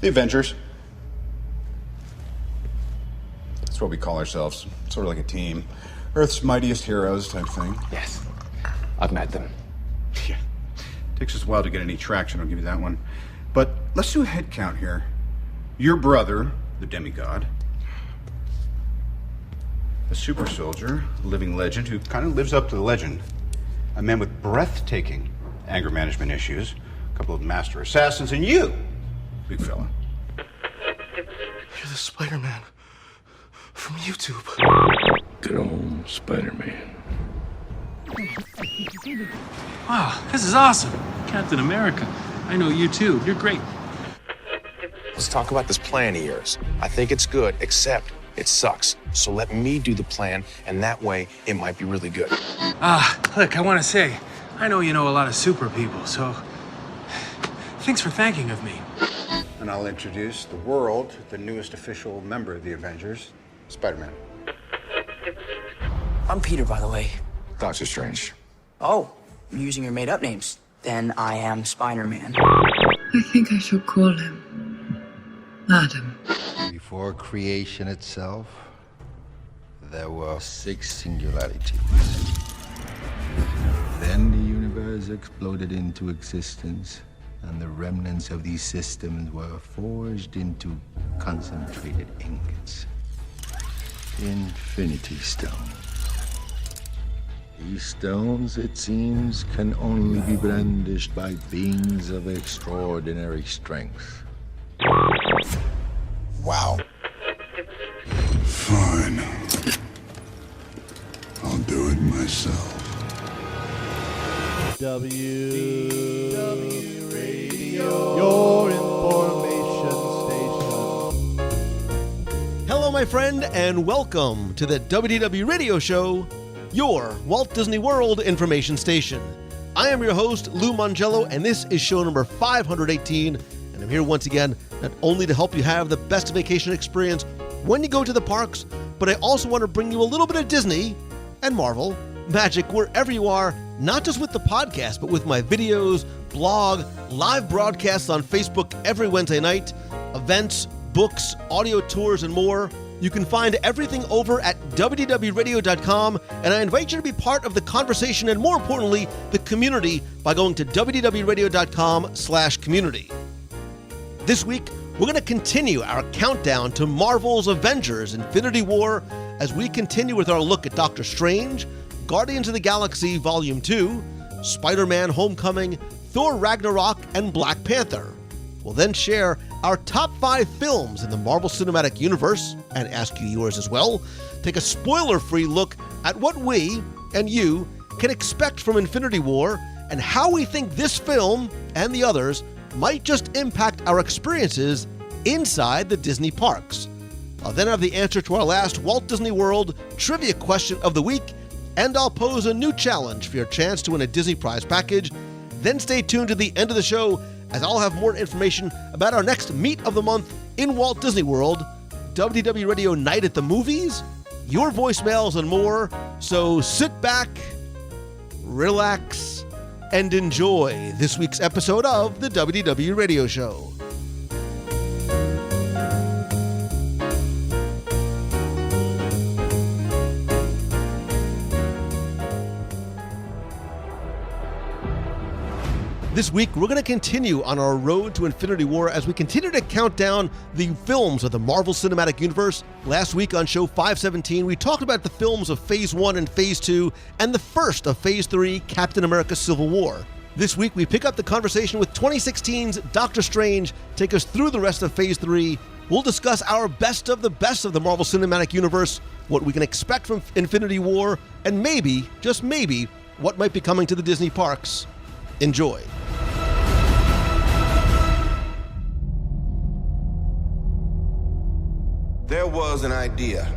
The Avengers. That's what we call ourselves. Sort of like a team. Earth's mightiest heroes type thing. Yes. I've met them. Yeah. Takes us a while to get any traction, I'll give you that one. But let's do a head count here. Your brother, the demigod. A super soldier, a living legend who kind of lives up to the legend. A man with breathtaking anger management issues. A couple of master assassins, and you, big fella. You're the Spider-Man from YouTube. Good old Spider-Man. Wow, this is awesome. Captain America. I know you too. You're great. Let's talk about this plan of yours. I think it's good, except it sucks. So let me do the plan, and that way it might be really good. Look, I want to say, I know you know a lot of super people, so thanks for thanking of me. And I'll introduce the world, the newest official member of the Avengers, Spider-Man. I'm Peter, by the way. Doctor Strange. Oh, you're using your made-up names. Then I am Spider-Man. I think I shall call him Adam. Before creation itself, there were 6 singularities. Then the universe exploded into existence, and the remnants of these systems were forged into concentrated ingots. Infinity Stones. These stones, it seems, can only be brandished by beings of extraordinary strength. Wow. Fine. I'll do it myself. WDW Radio, your information station. Hello, my friend, and welcome to the WDW Radio Show, your Walt Disney World information station. I am your host, Lou Mongello, and this is show number 518, and I'm here once again not only to help you have the best vacation experience when you go to the parks, but I also want to bring you a little bit of Disney and Marvel magic wherever you are, not just with the podcast, but with my videos, blog, live broadcasts on Facebook every Wednesday night, events, books, audio tours, and more. You can find everything over at WDWRadio.com, and I invite you to be part of the conversation and, more importantly, the community by going to WDWRadio.com/community. This week, we're going to continue our countdown to Marvel's Avengers Infinity War as we continue with our look at Doctor Strange, Guardians of the Galaxy Volume 2, Spider-Man Homecoming, Thor Ragnarok, and Black Panther. We'll then share our top 5 films in the Marvel Cinematic Universe and ask you yours as well. Take a spoiler-free look at what we and you can expect from Infinity War and how we think this film and the others might just impact our experiences inside the Disney parks. I'll then have the answer to our last Walt Disney World trivia question of the week, and I'll pose a new challenge for your chance to win a Disney Prize package. Then stay tuned to the end of the show, as I'll have more information about our next Meet of the Month in Walt Disney World, WDW Radio Night at the Movies, your voicemails, and more. So sit back, relax, and enjoy this week's episode of the WDW Radio Show. This week, we're going to continue on our road to Infinity War as we continue to count down the films of the Marvel Cinematic Universe. Last week on show 517, we talked about the films of Phase 1 and Phase 2 and the first of Phase 3, Captain America Civil War. This week, we pick up the conversation with 2016's Doctor Strange, take us through the rest of Phase 3. We'll discuss our best of the Marvel Cinematic Universe, what we can expect from Infinity War, and maybe, just maybe, what might be coming to the Disney parks. Enjoy. There was an idea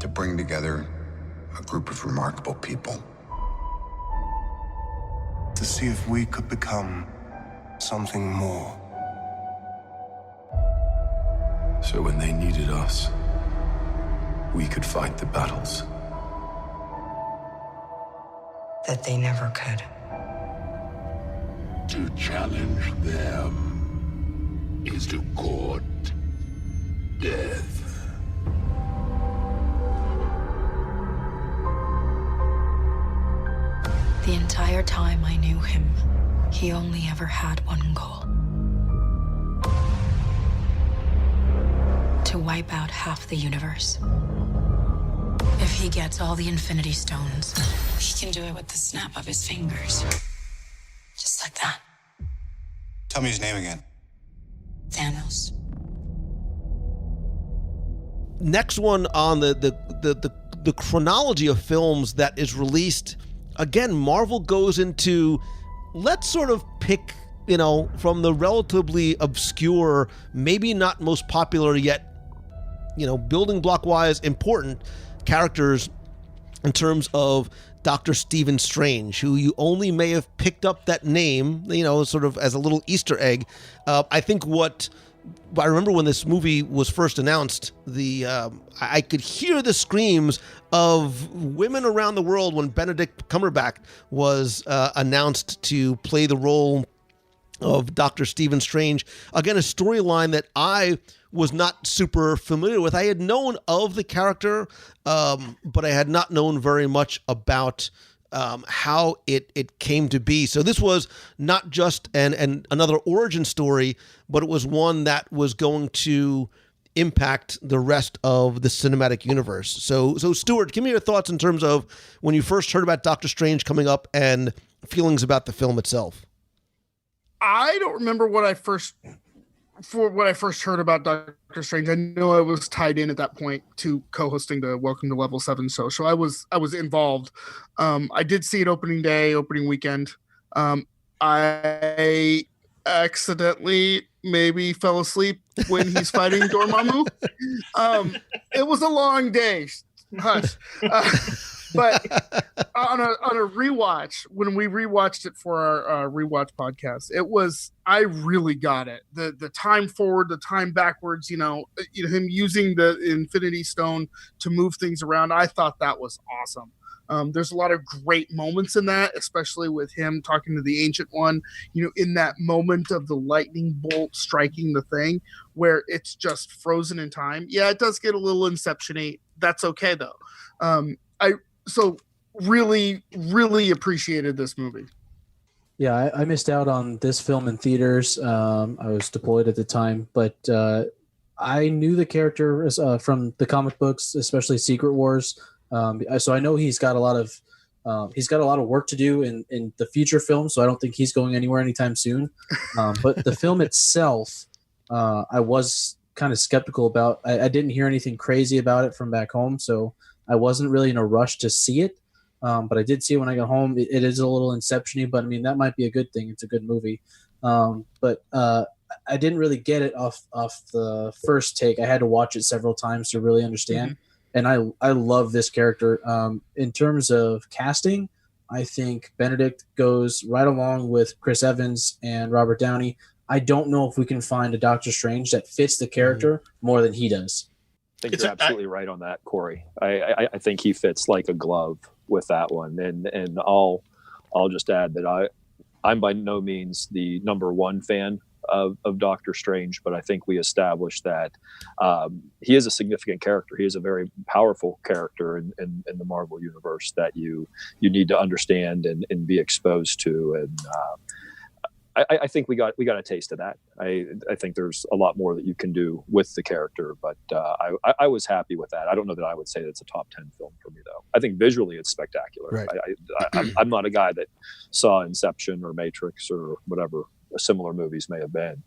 To bring together a group of remarkable people. To see if we could become something more. So when they needed us, we could fight the battles that they never could. To challenge them is to court death. The entire time I knew him, he only ever had one goal. To wipe out half the universe. If he gets all the Infinity Stones, he can do it with the snap of his fingers. Just like that. Tell me his name again. Thanos. Next one on the chronology of films that is released. Again, Marvel goes into, let's sort of pick, from the relatively obscure, maybe not most popular yet, building block-wise important characters in terms of Dr. Stephen Strange, who you only may have picked up that name, sort of as a little Easter egg. I think I remember when this movie was first announced, I could hear the screams of women around the world when Benedict Cumberbatch was announced to play the role of Dr. Stephen Strange. Again, a storyline that I was not super familiar with. I had known of the character, but I had not known very much about how it came to be. So this was not just another origin story, but it was one that was going to impact the rest of the cinematic universe. So Stuart, give me your thoughts in terms of when you first heard about Doctor Strange coming up and feelings about the film itself. I don't remember what I first heard about Doctor Strange. I know I was tied in at that point to co-hosting the Welcome to Level 7 social. I was involved. I did see it opening weekend. I accidentally maybe fell asleep when he's fighting Dormammu. It was a long day. Hush. But on a rewatch, when we rewatched it for our rewatch podcast, I really got it. The time forward, the time backwards, him using the Infinity Stone to move things around. I thought that was awesome. There's a lot of great moments in that, especially with him talking to the Ancient One, in that moment of the lightning bolt striking the thing where it's just frozen in time. Yeah, it does get a little Inception-y. That's okay, though. So really, really appreciated this movie. Yeah, I missed out on this film in theaters. I was deployed at the time, but I knew the character from the comic books, especially Secret Wars. So I know he's got a lot of work to do in the future film. So I don't think he's going anywhere anytime soon. But the film itself, I was kind of skeptical about. I didn't hear anything crazy about it from back home, so I wasn't really in a rush to see it. But I did see it when I got home. It is a little Inception-y, but I mean, that might be a good thing. It's a good movie. But I didn't really get it off the first take. I had to watch it several times to really understand. Mm-hmm. And I love this character. In terms of casting, I think Benedict goes right along with Chris Evans and Robert Downey. I don't know if we can find a Doctor Strange that fits the character more than he does. I think you're absolutely right on that, Corey. I think he fits like a glove with that one. And I'll just add that I'm by no means the number one fan of Doctor Strange, but I think we established that he is a significant character. He is a very powerful character in the Marvel universe that you need to understand and be exposed to. And I think we got a taste of that. I think there's a lot more that you can do with the character, but I was happy with that. I don't know that I would say that's a top 10 film for me, though. I think visually it's spectacular. Right. I'm not a guy that saw Inception or Matrix or whatever similar movies may have been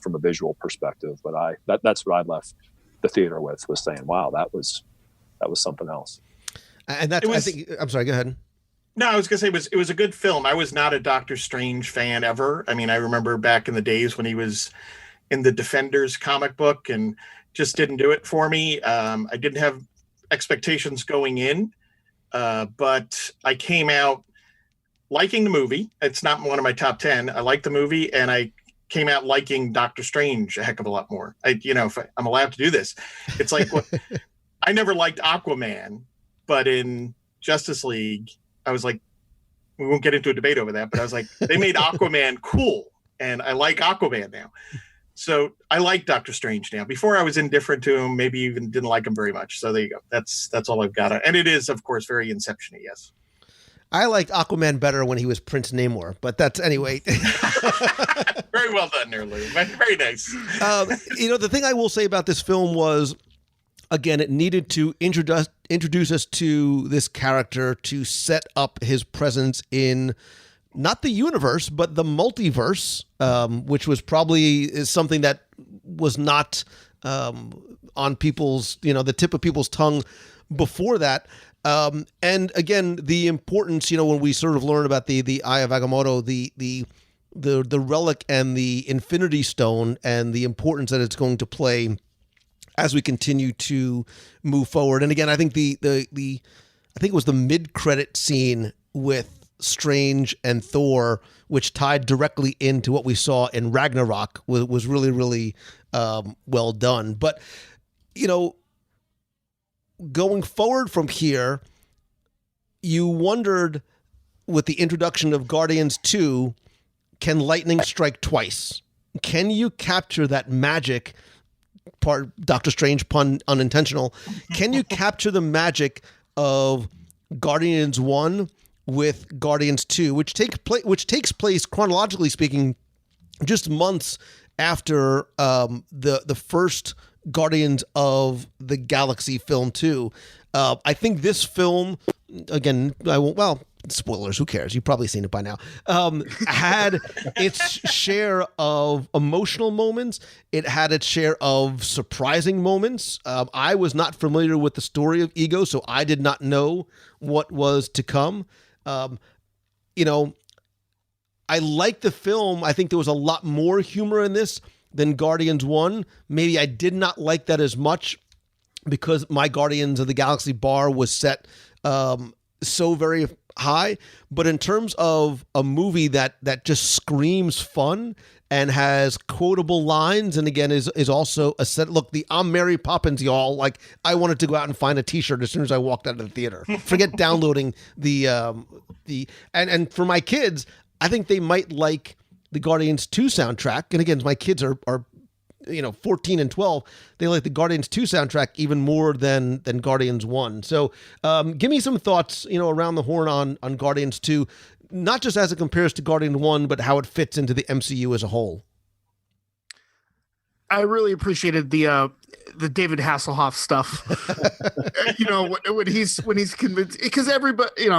from a visual perspective, but that's what I left the theater with, was saying, wow, that was something else. And that's, I think, I'm sorry, go ahead. No, I was going to say it was a good film. I was not a Doctor Strange fan ever. I mean, I remember back in the days when he was in the Defenders comic book and just didn't do it for me. I didn't have expectations going in, but I came out liking the movie. It's not one of my top 10. I liked the movie, and I came out liking Doctor Strange a heck of a lot more. If I'm allowed to do this, it's like I never liked Aquaman, but in Justice League, I was like, we won't get into a debate over that, but I was like, they made Aquaman cool, and I like Aquaman now. So I like Doctor Strange now. Before I was indifferent to him, maybe even didn't like him very much. So there you go. That's all I've got. And it is, of course, very Inception-y, yes. I liked Aquaman better when he was Prince Namor, but that's anyway. Very well done there, Lou. Very nice. The thing I will say about this film was, again, it needed to introduce us to this character to set up his presence in not the universe, but the multiverse, which was probably something that was not on people's, the tip of people's tongue before that. And again, the importance, when we sort of learn about the Eye of Agamotto, the relic and the Infinity Stone, and the importance that it's going to play as we continue to move forward. And again, I think I think it was the mid-credit scene with Strange and Thor, which tied directly into what we saw in Ragnarok, was really, really well done. But, going forward from here, you wondered with the introduction of Guardians 2, can lightning strike twice? Can you capture that magic, part Doctor Strange pun unintentional, can you capture the magic of Guardians 1 with Guardians 2, which takes place, chronologically speaking, just months after the first Guardians of the Galaxy film 2. I think this film, again, spoilers, who cares? You've probably seen it by now. Had its share of emotional moments. It had its share of surprising moments. I was not familiar with the story of Ego, so I did not know what was to come. I like the film. I think there was a lot more humor in this than Guardians 1. Maybe I did not like that as much because my Guardians of the Galaxy bar was set so very high. But in terms of a movie that just screams fun and has quotable lines, and again is also a set. Look, I'm Mary Poppins, y'all. Like, I wanted to go out and find a T-shirt as soon as I walked out of the theater. Forget downloading and for my kids, I think they might like the Guardians 2 soundtrack. And again, my kids are 14 and 12. They like the Guardians 2 soundtrack even more than Guardians 1. So give me some thoughts, around the horn on Guardians 2, not just as it compares to Guardians 1, but how it fits into the MCU as a whole. I really appreciated the David Hasselhoff stuff. when he's convinced, because everybody,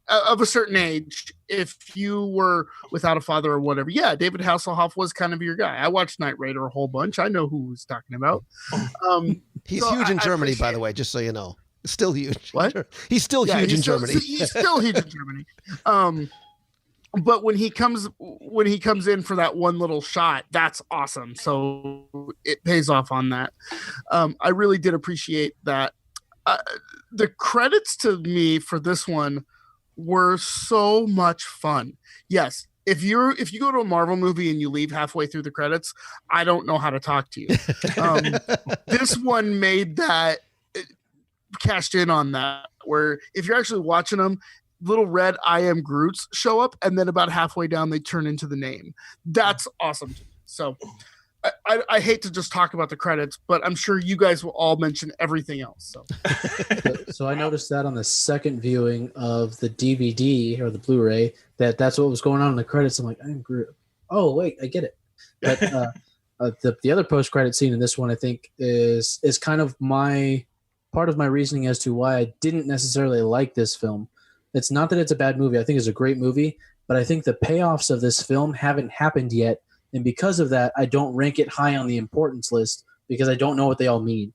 of a certain age, if you were without a father or whatever, David Hasselhoff was kind of your guy. I watched Knight Rider a whole bunch. I know who he's talking about. He's huge in Germany, by the way, just so you know. Still huge. What? He's still huge in Germany. He's still huge in Germany. But when he comes in for that one little shot, that's awesome. So it pays off on that. I really did appreciate that. The credits to me for this one were so much fun. Yes, if you go to a Marvel movie and you leave halfway through the credits, I don't know how to talk to you. This one made that, cashed in on that, where if you're actually watching them, little red I am Groots show up, and then about halfway down they turn into the name. That's awesome. So I hate to just talk about the credits, but I'm sure you guys will all mention everything else. So I noticed that on the second viewing of the DVD or the Blu-ray, that's what was going on in the credits. I'm like, I am Groot. Oh wait, I get it. But the other post-credit scene in this one, I think, is kind of part of my reasoning as to why I didn't necessarily like this film. It's not that it's a bad movie. I think it's a great movie, but I think the payoffs of this film haven't happened yet. And because of that, I don't rank it high on the importance list because I don't know what they all mean,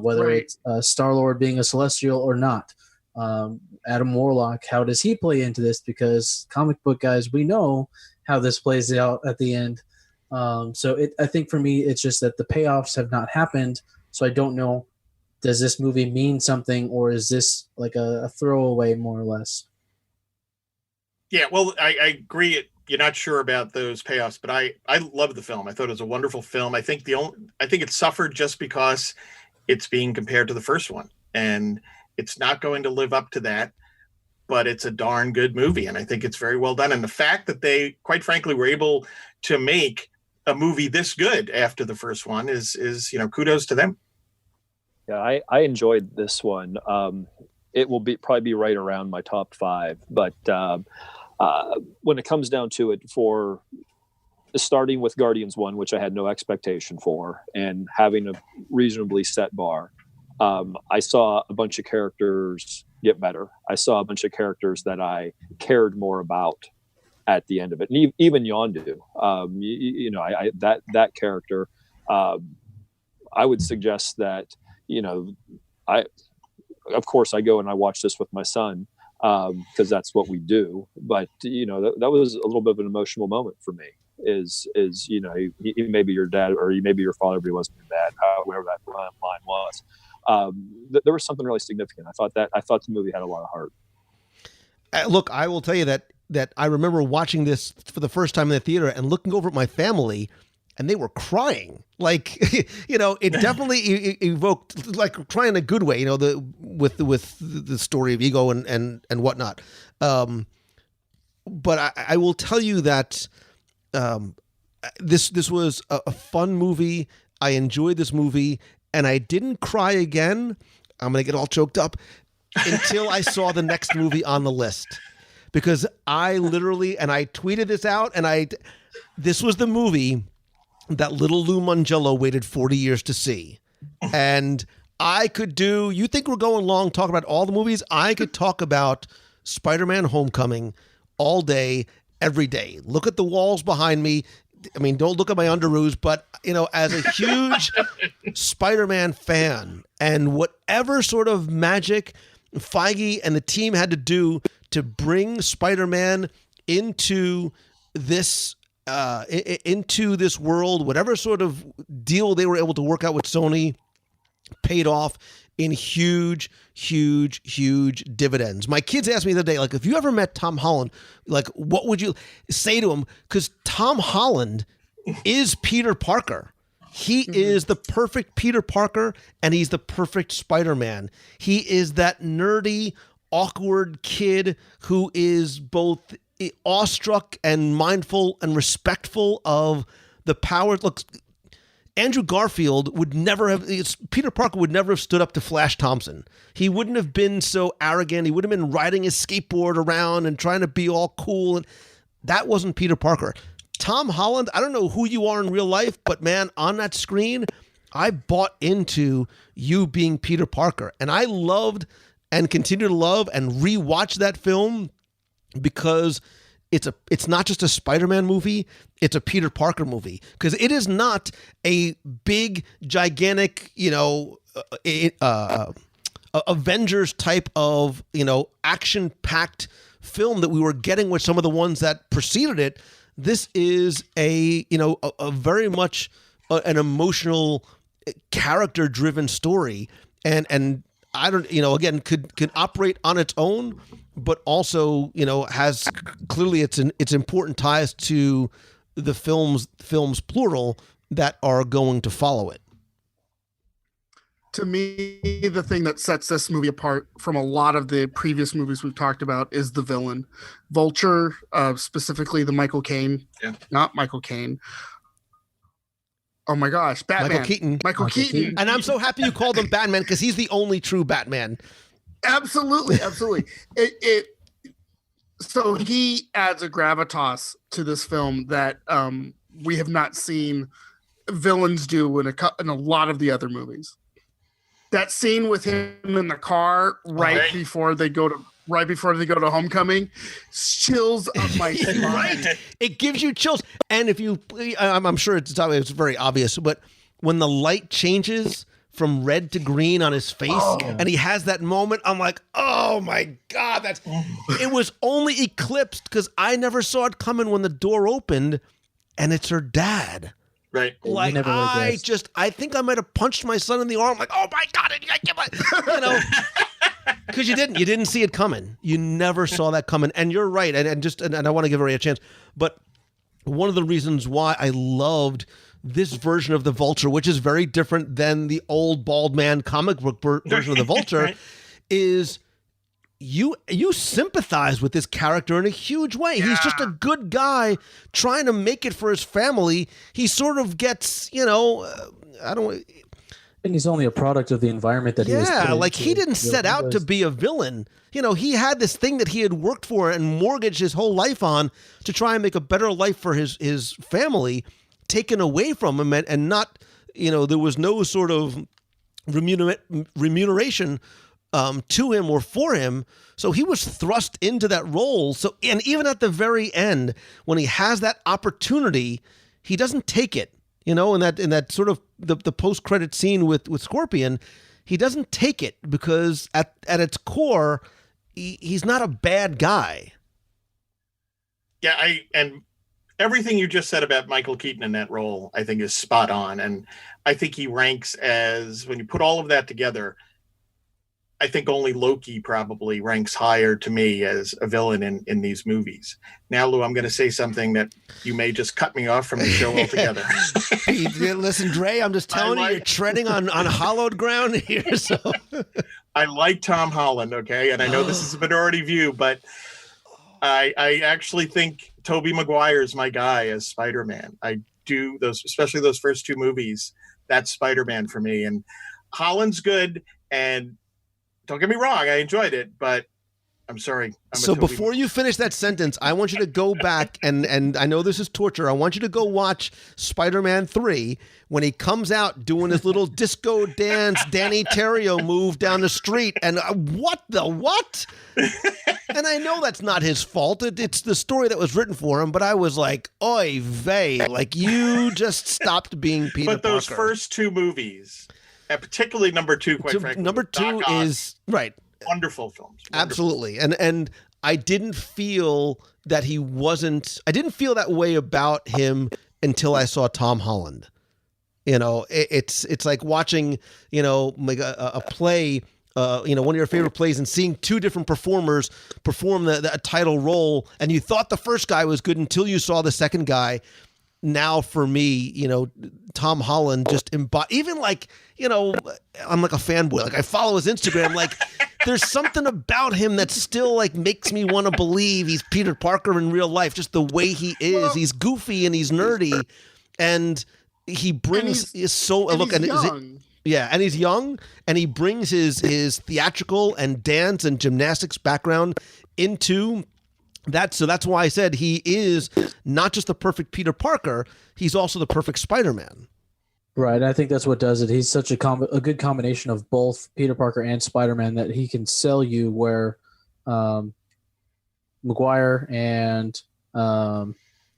whether it's Star-Lord being a Celestial or not. Adam Warlock, how does he play into this? Because comic book guys, we know how this plays out at the end. I think for me, it's just that the payoffs have not happened. So I don't know, does this movie mean something, or is this like a throwaway more or less? Yeah, well, I agree. You're not sure about those payoffs, but I love the film. I thought it was a wonderful film. I think it suffered just because it's being compared to the first one, and it's not going to live up to that. but it's a darn good movie, and I think it's very well done. And the fact that they, quite frankly, were able to make a movie this good after the first one is kudos to them. Yeah, I enjoyed this one. It will probably be right around my top 5, but when it comes down to it, for starting with Guardians 1, which I had no expectation for, and having a reasonably set bar, I saw a bunch of characters get better. I saw a bunch of characters that I cared more about at the end of it. And even Yondu, that character, I would suggest that, of course I go and I watch this with my son, because that's what we do. But, that was a little bit of an emotional moment for me. He may be your dad, or he may be your father, but he wasn't your dad, whatever that line was. There was something really significant. I thought the movie had a lot of heart. Look, I will tell you that I remember watching this for the first time in the theater and looking over at my family, and they were crying. Like, it definitely evoked, like, crying in a good way, with the story of Ego and whatnot. But I will tell you that this was a fun movie. I enjoyed this movie, and I didn't cry again. I'm going to get all choked up until I saw the next movie on the list, because I literally, and I tweeted this out, and this was the movie that little Lou Mongello waited 40 years to see. And I could you think we're going long talking about all the movies? I could talk about Spider-Man Homecoming all day, every day. Look at the walls behind me. I mean, don't look at my underoos, but, as a huge Spider-Man fan, and whatever sort of magic Feige and the team had to do to bring Spider-Man into this world, whatever sort of deal they were able to work out with Sony paid off in huge, huge, huge dividends. My kids asked me the other day, like, if you ever met Tom Holland, like, what would you say to him? Because Tom Holland is Peter Parker. He is the perfect Peter Parker, and he's the perfect Spider-Man. He is that nerdy, awkward kid who is both awestruck and mindful and respectful of the power. Look, Andrew Garfield Peter Parker would never have stood up to Flash Thompson. He wouldn't have been so arrogant. He would have been riding his skateboard around and trying to be all cool. And that wasn't Peter Parker. Tom Holland, I don't know who you are in real life, but man, on that screen, I bought into you being Peter Parker. And I loved and continue to love and rewatch that film, because it's not just a Spider-Man movie, it's a Peter Parker movie. Because it is not a big, gigantic, Avengers type of, action-packed film that we were getting with some of the ones that preceded it. This is a very much an emotional, character-driven story, and I don't, again, could operate on its own, but also, has clearly its important ties to the films plural that are going to follow it. To me, the thing that sets this movie apart from a lot of the previous movies we've talked about is the villain. Vulture, specifically the Michael Caine, not Michael Caine. Oh my gosh, Batman. Michael Keaton. And I'm so happy you called him Batman, because he's the only true Batman. Absolutely. So he adds a gravitas to this film that we have not seen villains do in a lot of the other movies. That scene with him in the car before they go to Homecoming, chills up my spine. Right. It gives you chills. And if you, I'm sure it's very obvious, but when the light changes from red to green on his face, and he has that moment, I'm like, oh my God, it was only eclipsed because I never saw it coming when the door opened, and it's her dad. Right. Like, I think I might have punched my son in the arm. Like, oh my God, because you didn't see it coming. You never saw that coming. And you're right. And I want to give Ray a chance, but one of the reasons why I loved this version of the Vulture, which is very different than the old bald man comic book version of the Vulture, is you sympathize with this character in a huge way. He's just a good guy trying to make it for his family. He sort of gets, and he's only a product of the environment that he was put like into. he didn't set out to be a villain. He had this thing that he had worked for and mortgaged his whole life on to try and make a better life for his family, taken away from him, and not, there was no sort of remuneration to him or for him. So he was thrust into that role. So, and even at the very end, when he has that opportunity, he doesn't take it. In that sort of the post-credit scene with Scorpion, he doesn't take it because at its core, he's not a bad guy. Yeah, and everything you just said about Michael Keaton in that role, I think is spot on. And I think he ranks as, when you put all of that together, I think only Loki probably ranks higher to me as a villain in these movies. Now, Lou, I'm going to say something that you may just cut me off from the show altogether. Listen, Dre, I'm just telling you, you're treading on hallowed ground here. So I like Tom Holland, okay? And I know this is a minority view, but I actually think Tobey Maguire is my guy as Spider-Man. I do, especially those first two movies. That's Spider-Man for me. And Holland's good, and don't get me wrong, I enjoyed it, but I'm sorry. So before you finish that sentence, I want you to go back, and I know this is torture. I want you to go watch Spider-Man 3 when he comes out doing his little disco dance, Danny Terrio move down the street, and what? And I know that's not his fault. It's the story that was written for him, but I was like, oy vey, like you just stopped being Peter Parker. But those first two movies, and particularly number 2, quite frankly. Number 2 is right. Wonderful films. Wonderful. Absolutely. And I didn't feel that I didn't feel that way about him until I saw Tom Holland. It's like watching, like a play, one of your favorite plays, and seeing two different performers perform the title role, and you thought the first guy was good until you saw the second guy. Now for me, Tom Holland just even like, I'm like a fanboy. Like I follow his Instagram. Like there's something about him that still like makes me want to believe he's Peter Parker in real life. Just the way he is. Well, he's goofy and he's nerdy, and he brings and he's young, and he brings his theatrical and dance and gymnastics background into that. So that's why I said he is not just the perfect Peter Parker, he's also the perfect Spider-Man. Right. I think that's what does it. He's such a good combination of both Peter Parker and Spider-Man that he can sell you where Maguire and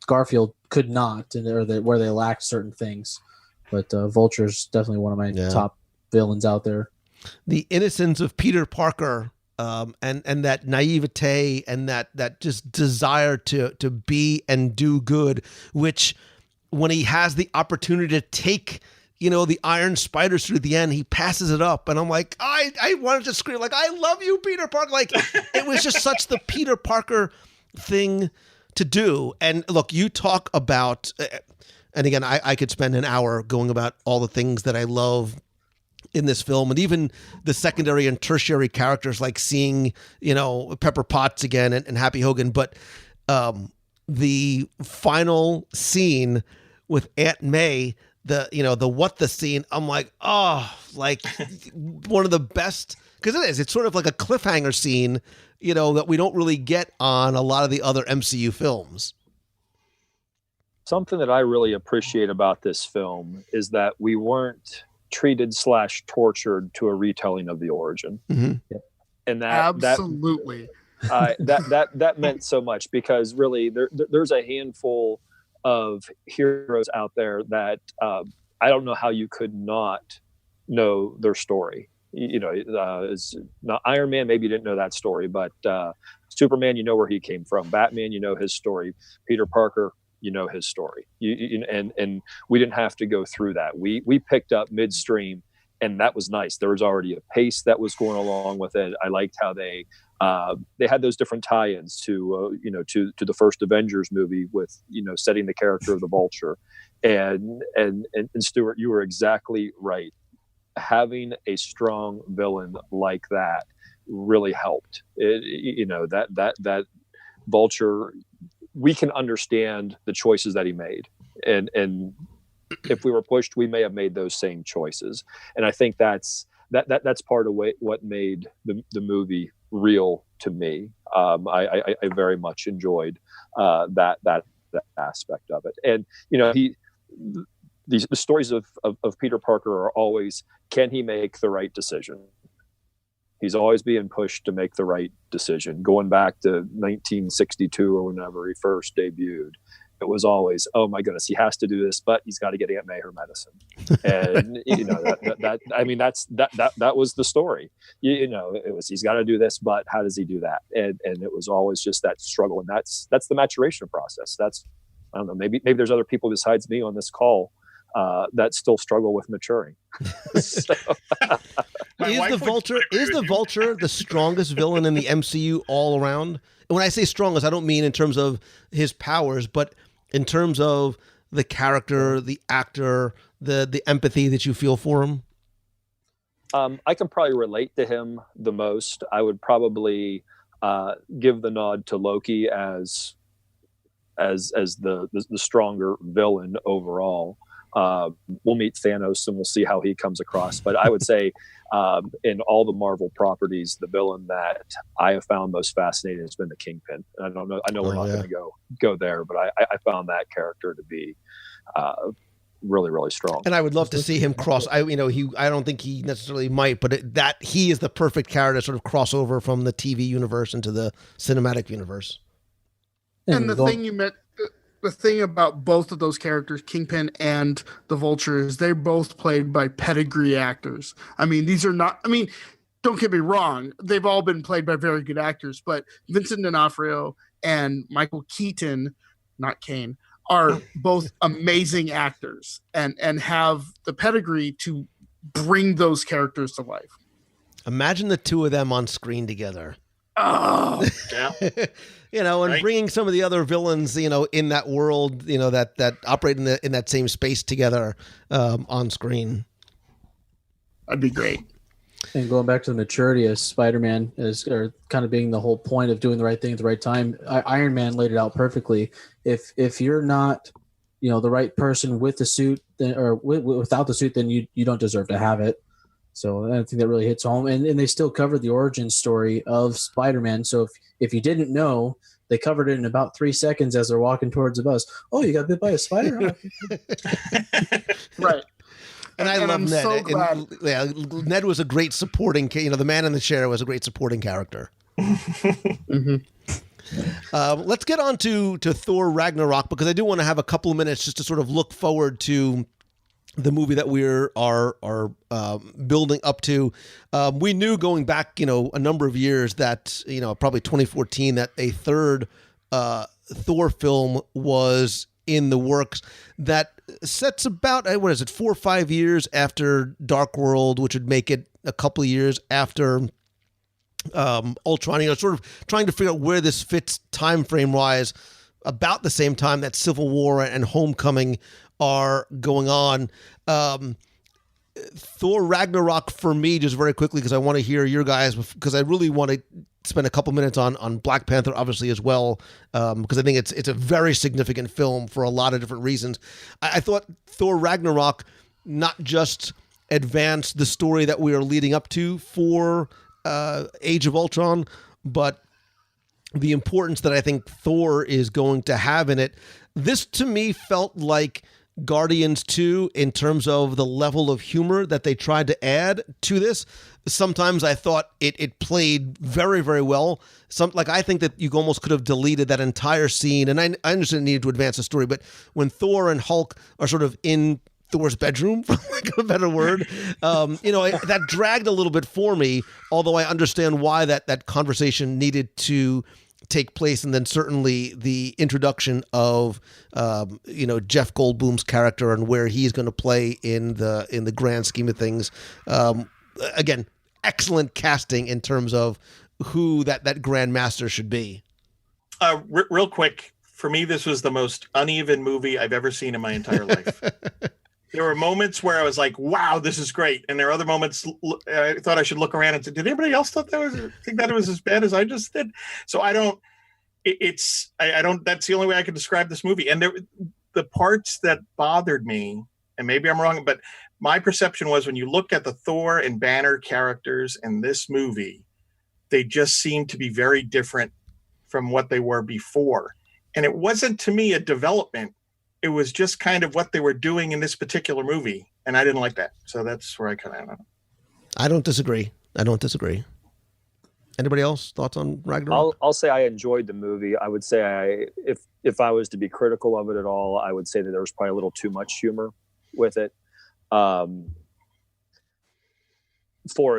Garfield could not, where they lacked certain things. But Vulture's definitely one of my top villains out there. The innocence of Peter Parker, and that naivete and that just desire to be and do good, which when he has the opportunity to take, the Iron Spider suit at the end, he passes it up, and I'm like, I wanted to scream like, I love you, Peter Parker. Like it was just such the Peter Parker thing to do. And look, you talk about, and again, I could spend an hour going about all the things that I love in this film, and even the secondary and tertiary characters, like seeing, Pepper Potts again and Happy Hogan. But the final scene with Aunt May, the scene, I'm like, like one of the best, because it's sort of like a cliffhanger scene, that we don't really get on a lot of the other MCU films. Something that I really appreciate about this film is that we weren't treated / tortured to a retelling of the origin. Mm-hmm. And absolutely that meant so much, because really there's a handful of heroes out there that I don't know how you could not know their story. Not Iron Man, maybe you didn't know that story, but Superman, you know where he came from. Batman, you know his story. Peter Parker, you know his story. And we didn't have to go through that. We picked up midstream, and that was nice. There was already a pace that was going along with it. I liked how they had those different tie-ins to the first Avengers movie with, setting the character of the Vulture. And Stuart, you were exactly right. Having a strong villain like that really helped. That Vulture, we can understand the choices that he made, and if we were pushed, we may have made those same choices. And I think that's part of what made the movie real to me. I very much enjoyed that aspect of it. And the stories of Peter Parker are always, can he make the right decision? He's always being pushed to make the right decision. Going back to 1962 or whenever he first debuted, it was always, oh my goodness, he has to do this, but he's got to get Aunt May her medicine. And that was the story. It was, he's got to do this, but how does he do that? And it was always just that struggle. And that's the maturation process. I don't know, maybe there's other people besides me on this call that still struggle with maturing. Is the Vulture the strongest villain in the MCU all around? And when I say strongest, I don't mean in terms of his powers, but in terms of the character, the actor, the empathy that you feel for him. I can probably relate to him the most. I would probably give the nod to Loki as the stronger villain overall. We'll meet Thanos and we'll see how he comes across. But I would say in all the Marvel properties, the villain that I have found most fascinating has been the Kingpin. And I know we're not going to go there, but I found that character to be really, really strong. And I would love to see him cross. I don't think he necessarily might, but he is the perfect character to sort of cross over from the TV universe into the cinematic universe. And the thing about both of those characters, Kingpin and the Vulture, is they're both played by pedigree actors. I mean, don't get me wrong, they've all been played by very good actors, but Vincent D'Onofrio and Michael Keaton, not Kane, are both amazing actors and have the pedigree to bring those characters to life. Imagine the two of them on screen together. Oh, yeah. Bringing some of the other villains, in that world, that operate in that same space together on screen. That'd be great. And going back to the maturity of Spider-Man or kind of being the whole point of doing the right thing at the right time, Iron Man laid it out perfectly. If you're not, the right person with the suit, or without the suit, then you don't deserve to have it. So I think that really hits home. And they still covered the origin story of Spider-Man. So if you didn't know, they covered it in about 3 seconds as they're walking towards the bus. Oh, you got bit by a spider? Right. And I love I'm Ned. so glad. Ned was a great supporting, the man in the chair was a great supporting character. Mm-hmm. Let's get on to Thor Ragnarok, because I do want to have a couple of minutes just to sort of look forward to the movie that we are building up to. We knew going back, a number of years that, probably 2014, that a third Thor film was in the works that sets about, 4 or 5 years after Dark World, which would make it a couple of years after Ultron, sort of trying to figure out where this fits time frame wise, about the same time that Civil War and Homecoming are going on. Thor Ragnarok for me, just very quickly, because I want to hear your guys, because I really want to spend a couple minutes on Black Panther, obviously, as well, because I think it's a very significant film for a lot of different reasons. I thought Thor Ragnarok not just advanced the story that we are leading up to for Age of Ultron, but the importance that I think Thor is going to have in it. This, to me, felt like Guardians 2 in terms of the level of humor that they tried to add to this. Sometimes I thought it played very, very well. I think that you almost could have deleted that entire scene, and I understand it needed to advance the story, but when Thor and Hulk are sort of in Thor's bedroom, for lack of a better word, that dragged a little bit for me, although I understand why that conversation needed to take place, and then certainly the introduction of Jeff Goldblum's character and where he's going to play in the grand scheme of things. Again, excellent casting in terms of who that Grand Master should be. Real quick, for me, this was the most uneven movie I've ever seen in my entire life. There were moments where I was like, "Wow, this is great," and there are other moments I thought I should look around and say, "Did anybody else think that it was as bad as I just did?" So I don't. I don't. That's the only way I can describe this movie. And the parts that bothered me, and maybe I'm wrong, but my perception was when you look at the Thor and Banner characters in this movie, they just seem to be very different from what they were before. And it wasn't, to me, a development. It was just kind of what they were doing in this particular movie. And I didn't like that. So that's where I kind of... I don't disagree. Anybody else? Thoughts on Ragnarok? I'll say I enjoyed the movie. I would say if I was to be critical of it at all, I would say that there was probably a little too much humor with it. For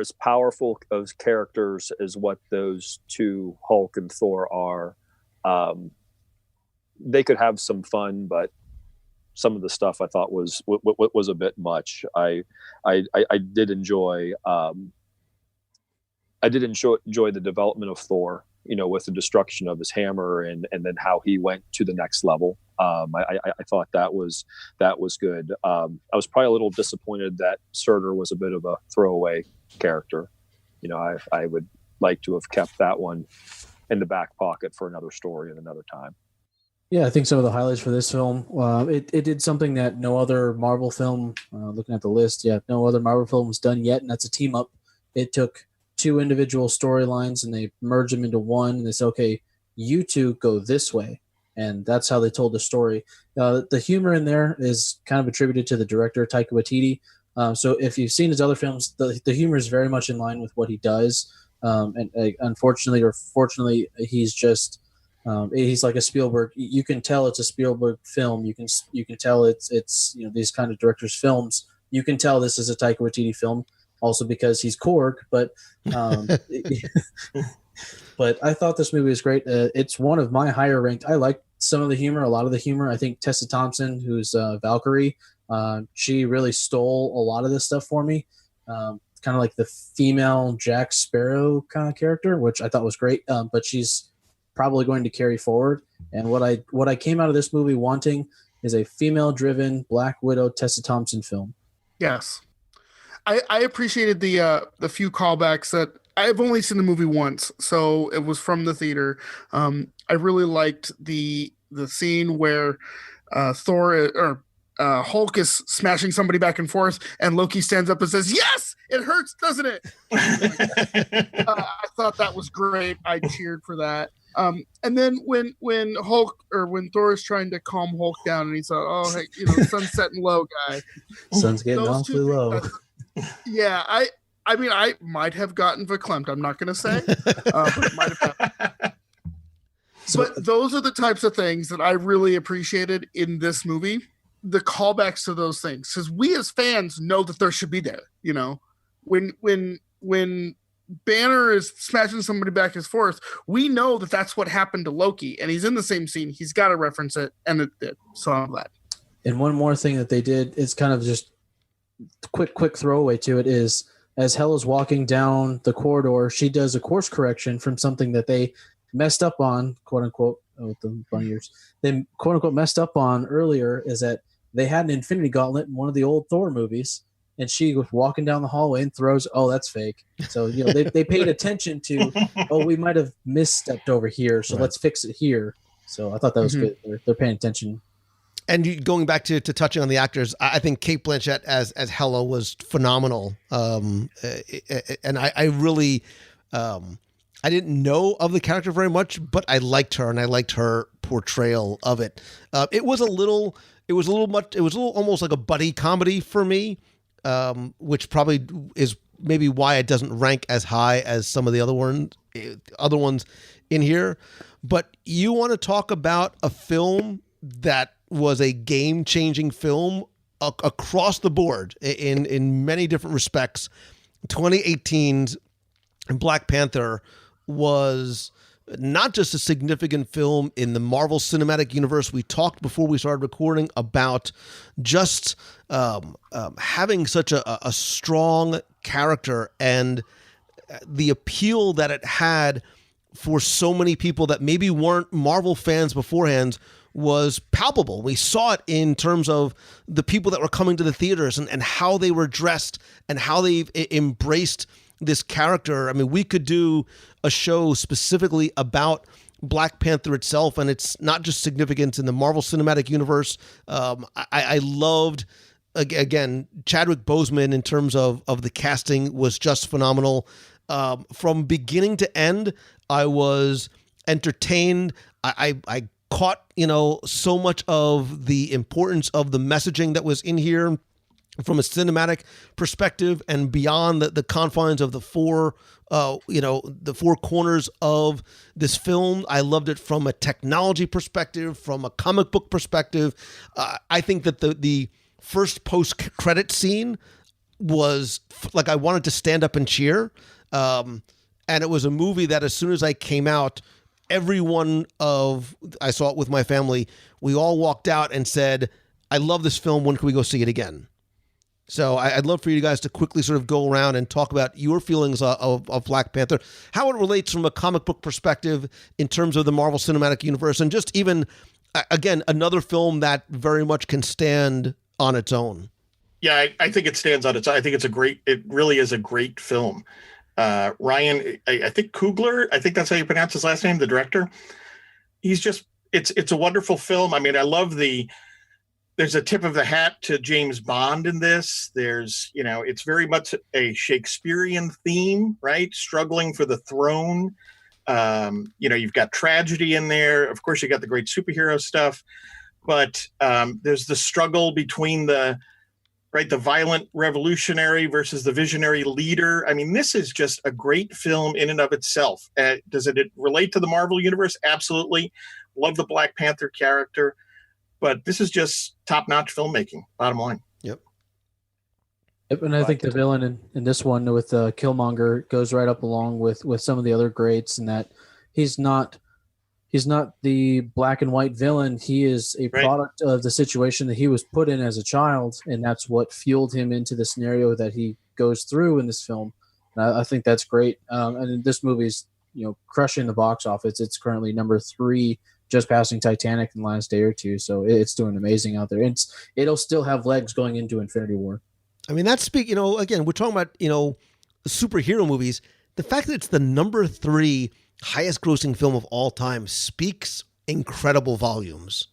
as powerful of characters as what those two, Hulk and Thor, are, they could have some fun, but some of the stuff I thought was a bit much. I did enjoy the development of Thor, with the destruction of his hammer and then how he went to the next level. I thought that was good. I was probably a little disappointed that Surtur was a bit of a throwaway character. I would like to have kept that one in the back pocket for another story at another time. Yeah, I think some of the highlights for this film, it did something that no other Marvel film, looking at the list, no other Marvel film has done yet, and that's a team up. It took two individual storylines and they merged them into one, and they said, okay, you two go this way. And that's how they told the story. The humor in there is kind of attributed to the director, Taika Waititi. So if you've seen his other films, the humor is very much in line with what he does. And unfortunately or fortunately, he's just he's like a Spielberg. You can tell it's a Spielberg film. You can tell it's these kind of directors' films. You can tell this is a Taika Waititi film, also because he's Korg. But but I thought this movie was great. It's one of my higher ranked. I like some of the humor, a lot of the humor. I think Tessa Thompson, who's Valkyrie, she really stole a lot of this stuff for me. Kind of like the female Jack Sparrow kind of character, which I thought was great. But she's probably going to carry forward. And what I came out of this movie wanting is a female-driven Black Widow Tessa Thompson film. Yes, I appreciated the few callbacks that I've only seen the movie once, so it was from the theater. I really liked the scene where Hulk is smashing somebody back and forth, and Loki stands up and says, "Yes, it hurts, doesn't it?" I thought that was great. I cheered for that. And then when Thor is trying to calm Hulk down, and he's like, "Oh, hey, sun's setting low, guy." Sun's getting awfully low. Yeah, I mean, I might have gotten verklempt. I'm not going to say, but it might have happened. But those are the types of things that I really appreciated in this movie. The callbacks to those things, because we as fans know that there should be there. When Banner is smashing somebody back and forth, we know that that's what happened to Loki, and he's in the same scene. He's got to reference it, and it did. So I'm glad. And one more thing that they did is kind of just quick throwaway to it is, as Hela's walking down the corridor, she does a course correction from something that they messed up on, quote unquote, with the bunny ears. They quote unquote messed up on earlier, is that they had an Infinity Gauntlet in one of the old Thor movies, and she was walking down the hallway and throws, "Oh, that's fake." So they paid attention to, "Oh, we might have misstepped over here, so let's fix it here." So I thought that was good. They're paying attention. And going back to touching on the actors, I think Cate Blanchett as Hela was phenomenal. And I really, I didn't know of the character very much, but I liked her, and I liked her portrayal of it. It was almost like a buddy comedy for me, which probably is maybe why it doesn't rank as high as some of the other ones in here. But you want to talk about a film that was a game-changing film across the board in many different respects. 2018's Black Panther was not just a significant film in the Marvel Cinematic Universe. We talked before we started recording about just having such a strong character and the appeal that it had for so many people that maybe weren't Marvel fans beforehand, was palpable. We saw it in terms of the people that were coming to the theaters and how they were dressed and how they've embraced this character. I mean, we could do a show specifically about Black Panther itself, and it's not just significant in the Marvel Cinematic Universe. I loved, again, Chadwick Boseman in terms of the casting was just phenomenal. From beginning to end, I was entertained. I caught, so much of the importance of the messaging that was in here from a cinematic perspective and beyond the confines of the four corners of this film. I loved it from a technology perspective, from a comic book perspective. I think that the first post-credit scene was like I wanted to stand up and cheer. And it was a movie that as soon as I came out, I saw it with my family, we all walked out and said, I love this film. When can we go see it again? So I'd love for you guys to quickly sort of go around and talk about your feelings of Black Panther, how it relates from a comic book perspective in terms of the Marvel Cinematic Universe, and just even, again, another film that very much can stand on its own. Yeah, I think it stands on its own. I think it really is a great film. Ryan, I think Coogler, I think that's how you pronounce his last name, the director. It's a wonderful film. I mean, I love there's a tip of the hat to James Bond in this. It's very much a Shakespearean theme, right? Struggling for the throne. You've got tragedy in there. Of course, you got the great superhero stuff, but there's the struggle between the violent revolutionary versus the visionary leader. I mean, this is just a great film in and of itself. Does it relate to the Marvel Universe? Absolutely. Love the Black Panther character, but this is just top-notch filmmaking, bottom line. Yep, and I think the villain in this one with Killmonger goes right up along with some of the other greats, in that he's not the black and white villain. He is a product of the situation that he was put in as a child, and that's what fueled him into the scenario that he goes through in this film. And I think that's great. And this movie's crushing the box office. It's currently number 3, just passing Titanic in the last day or two. So it's doing amazing out there. It'll still have legs going into Infinity War. I mean, that's again, we're talking about superhero movies. The fact that it's the number 3 highest grossing film of all time speaks incredible volumes.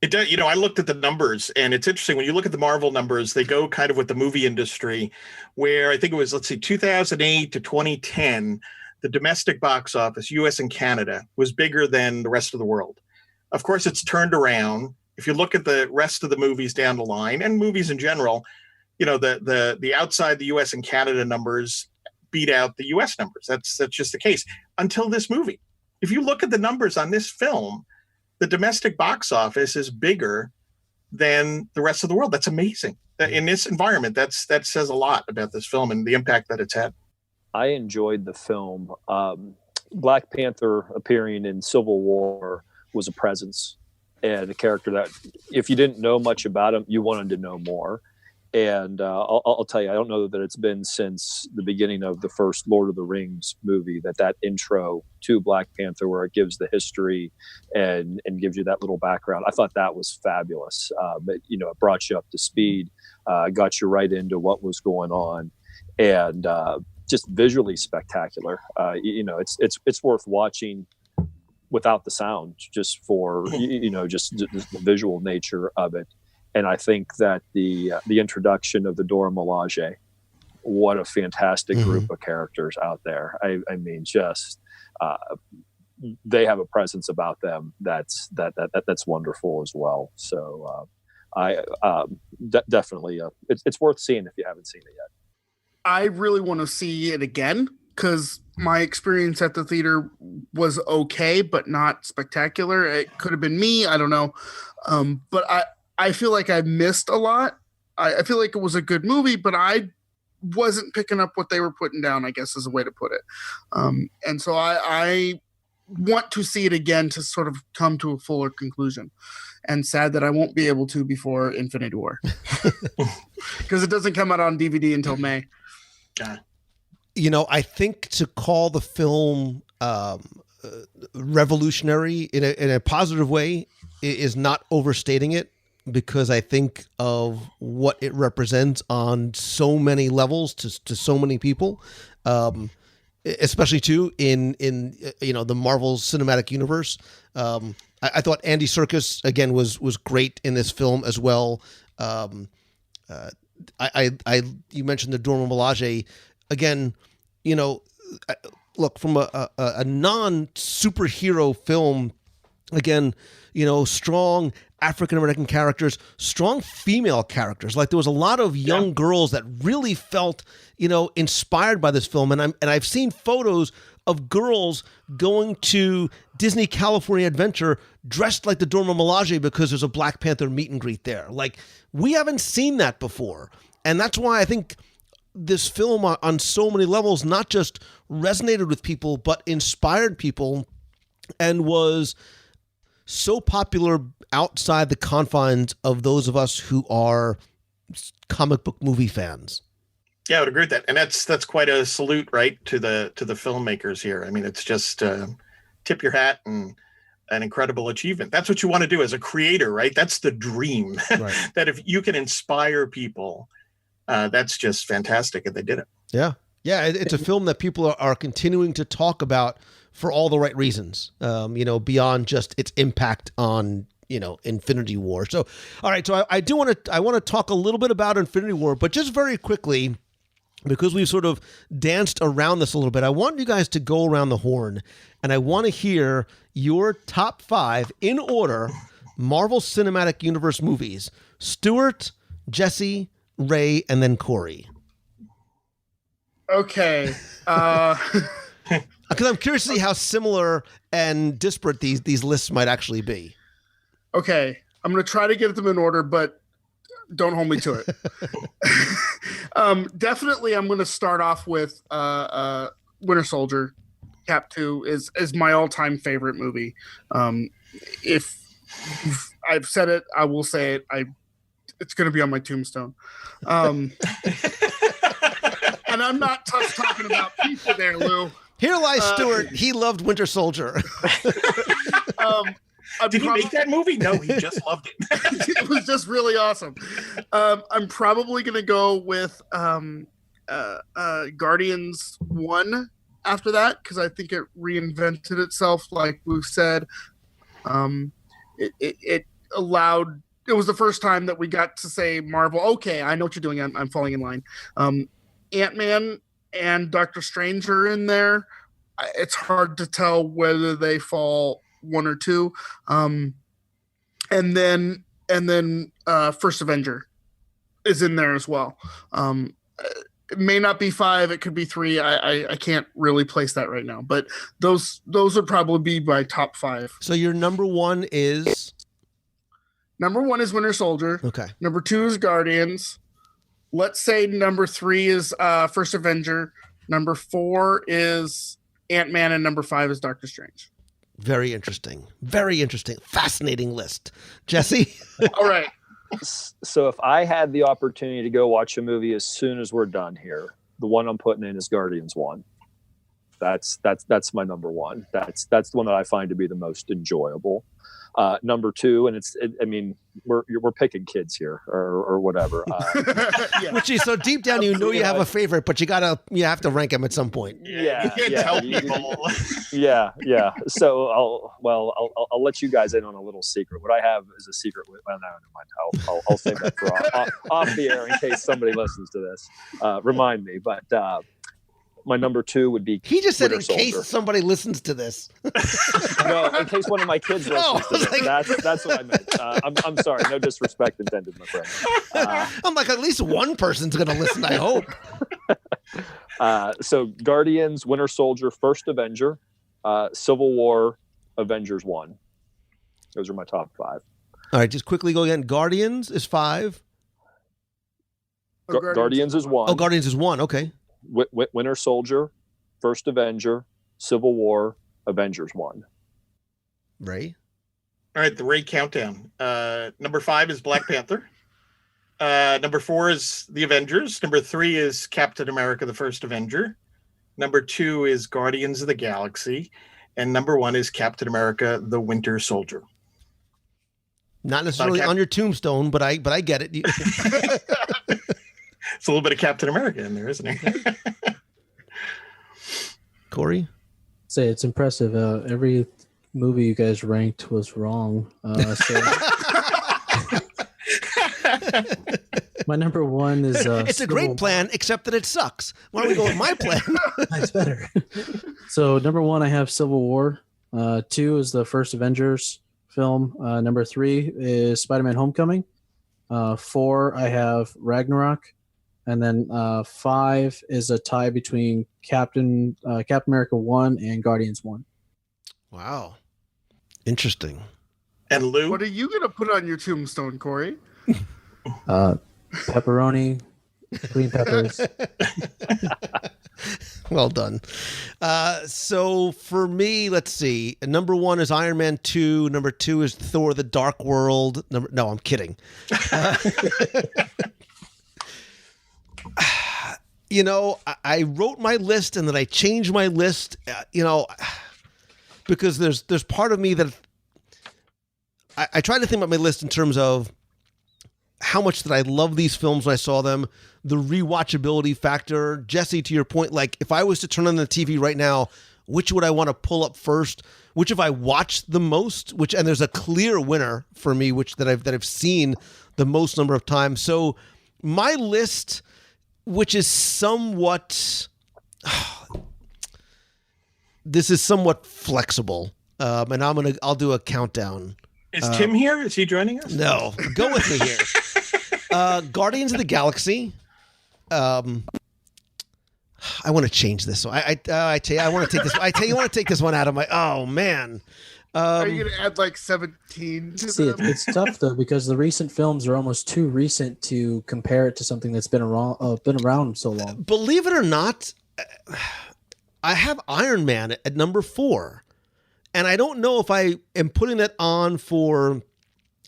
It does. I looked at the numbers, and it's interesting when you look at the Marvel numbers, they go kind of with the movie industry, where I think it was, 2008 to 2010, the domestic box office, US and Canada, was bigger than the rest of the world. Of course, it's turned around. If you look at the rest of the movies down the line, and movies in general, the outside the US and Canada numbers beat out the US numbers. That's just the case until this movie. If you look at the numbers on this film, the domestic box office is bigger than the rest of the world. That's amazing. In this environment, that says a lot about this film and the impact that it's had. I enjoyed the film. Black Panther appearing in Civil War was a presence and a character that, if you didn't know much about him, you wanted to know more. And I'll tell you, I don't know that it's been since the beginning of the first Lord of the Rings movie that intro to Black Panther, where it gives the history and gives you that little background. I thought that was fabulous. It brought you up to speed, got you right into what was going on, and just visually spectacular. It's worth watching without the sound, just for just the visual nature of it. And I think that the introduction of the Dora Milaje, what a fantastic group of characters out there. I mean, just they have a presence about them that's wonderful as well. So definitely it's worth seeing if you haven't seen it yet. I really want to see it again, because my experience at the theater was okay, but not spectacular. It could have been me. I don't know. But I feel like I missed a lot. I feel like it was a good movie, but I wasn't picking up what they were putting down, I guess is a way to put it. And so I want to see it again to sort of come to a fuller conclusion. And sad that I won't be able to before Infinity War. Because it doesn't come out on DVD until May. God. I think to call the film revolutionary in a positive way is not overstating it, because I think of what it represents on so many levels to so many people, especially too in the Marvel Cinematic Universe. I thought Andy Serkis again was great in this film as well. You mentioned the Dora Milaje again. Look, from a non-superhero film, again, strong African-American characters, strong female characters. Like there was a lot of young girls that really felt, inspired by this film. And I've seen photos of girls going to Disney California Adventure dressed like the Dora Milaje because there's a Black Panther meet and greet there. Like, we haven't seen that before. And that's why I think this film on so many levels not just resonated with people, but inspired people and was so popular outside the confines of those of us who are comic book movie fans. Yeah, I would agree with that. And that's quite a salute, right, to the filmmakers here. I mean, it's just tip your hat and an incredible achievement. That's what you want to do as a creator, right? That's the dream. Right. That if you can inspire people, that's just fantastic, and they did it. Yeah. Yeah, it's a film that people are continuing to talk about for all the right reasons, beyond just its impact on, Infinity War. So, all right. So I want to talk a little bit about Infinity War, but just very quickly, because we've sort of danced around this a little bit, I want you guys to go around the horn, and I want to hear your top 5 in order Marvel Cinematic Universe movies. Stuart, Jesse, Ray, and then Corey. Okay. Because I'm curious to see how similar and disparate these lists might actually be. Okay. I'm going to try to get them in order, but don't hold me to it. Definitely, I'm going to start off with Winter Soldier. Cap 2 is my all-time favorite movie. If I've said it, I will say it. It's going to be on my tombstone. And I'm not tough talking about people there, Lou. Here lies Stuart. He loved Winter Soldier. Did he make that movie? No, he just loved it. It was just really awesome. I'm probably going to go with Guardians 1 after that, because I think it reinvented itself, like we've said. It allowed... It was the first time that we got to say Marvel, okay, I know what you're doing. I'm falling in line. Ant-Man and Doctor Strange are in there. It's hard to tell whether they fall 1 or 2. And then First Avenger is in there as well. It may not be 5. It could be 3. I can't really place that right now, but those would probably be my top 5. So your number 1 is... Number 1 is Winter Soldier. Okay. Number 2 is Guardians. Let's say number 3 is First Avenger. Number 4 is Ant-Man, and number 5 is Doctor Strange. Very interesting. Very interesting. Fascinating list. Jesse? All right. So if I had the opportunity to go watch a movie as soon as we're done here, the one I'm putting in is Guardians 1. That's my number 1. That's the one that I find to be the most enjoyable. Number 2, and we're picking kids here or whatever. Yeah. Which is so deep down, you have a favorite, but you have to rank them at some point. Yeah, you can't tell people. Yeah. So I'll let you guys in on a little secret. What I have is a secret. Well, no, never mind. I'll save that for off the air in case somebody listens to this. Remind me, but. My number 2 would be. He just said Winter in case Soldier. somebody listens to this. No, in case one of my kids listens to this. That's what I meant. I'm sorry. No disrespect intended, my friend. I'm like, at least one person's going to listen, I hope. So Guardians, Winter Soldier, First Avenger, Civil War, Avengers 1. Those are my top 5. All right, just quickly go again. Guardians is 5. Guardians is 1. Oh, Guardians is 1. Okay. Winter Soldier, First Avenger, Civil War, Avengers 1. Ray? All right, the Ray countdown. Number 5 is Black Panther. Number 4 is The Avengers. Number 3 is Captain America, the First Avenger. Number 2 is Guardians of the Galaxy. and number 1 is Captain America: The Winter Soldier. Not necessarily on your tombstone, but I get it. It's a little bit of Captain America in there, isn't it? Corey? Say it's impressive. Every movie you guys ranked was wrong. So my number 1 is it's a great plan, except that it sucks. Why don't we go with my plan? That's better. So number 1, I have Civil War. 2 is the first Avengers film. Number 3 is Spider-Man: Homecoming. 4, I have Ragnarok, and then 5 is a tie between Captain America 1 and Guardians 1. Wow, interesting. And Lou, what are you gonna put on your tombstone, Corey? Pepperoni, green peppers. Well done. So for me, let's see. Number 1 is Iron Man 2. Number 2 is Thor: The Dark World. No, I'm kidding. You know, I wrote my list and then I changed my list. Because there's part of me that I try to think about my list in terms of how much that I love these films when I saw them, the rewatchability factor. Jesse, to your point, like if I was to turn on the TV right now, which would I want to pull up first? Which have I watched the most? And there's a clear winner for me, that I've seen the most number of times. So my list, which is somewhat, this is somewhat flexible, and I'll do a countdown. Is Tim here? Is he joining us? No, go with me here. Guardians of the Galaxy. I want to change this. So I tell you, I want to take this. I want to take this one out of my. Oh man. Are you going to add like 17 to See, them? it's tough though because the recent films are almost too recent to compare it to something that's been around so long. Believe it or not, I have Iron Man at number 4. And I don't know if I am putting it on for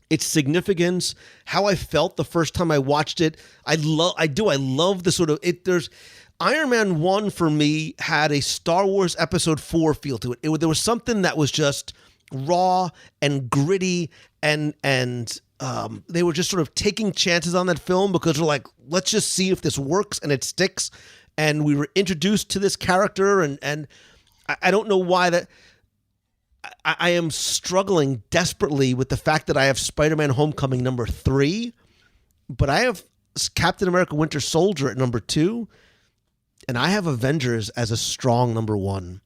its significance, how I felt the first time I watched it. I love the sort of it. There's Iron Man 1 for me had a Star Wars Episode 4 feel to it. There was something that was just raw and gritty, and they were just sort of taking chances on that film because they're like, let's just see if this works and it sticks. And we were introduced to this character, and I don't know why that. I am struggling desperately with the fact that I have Spider-Man: Homecoming number 3, but I have Captain America: Winter Soldier at number 2, and I have Avengers as a strong number 1.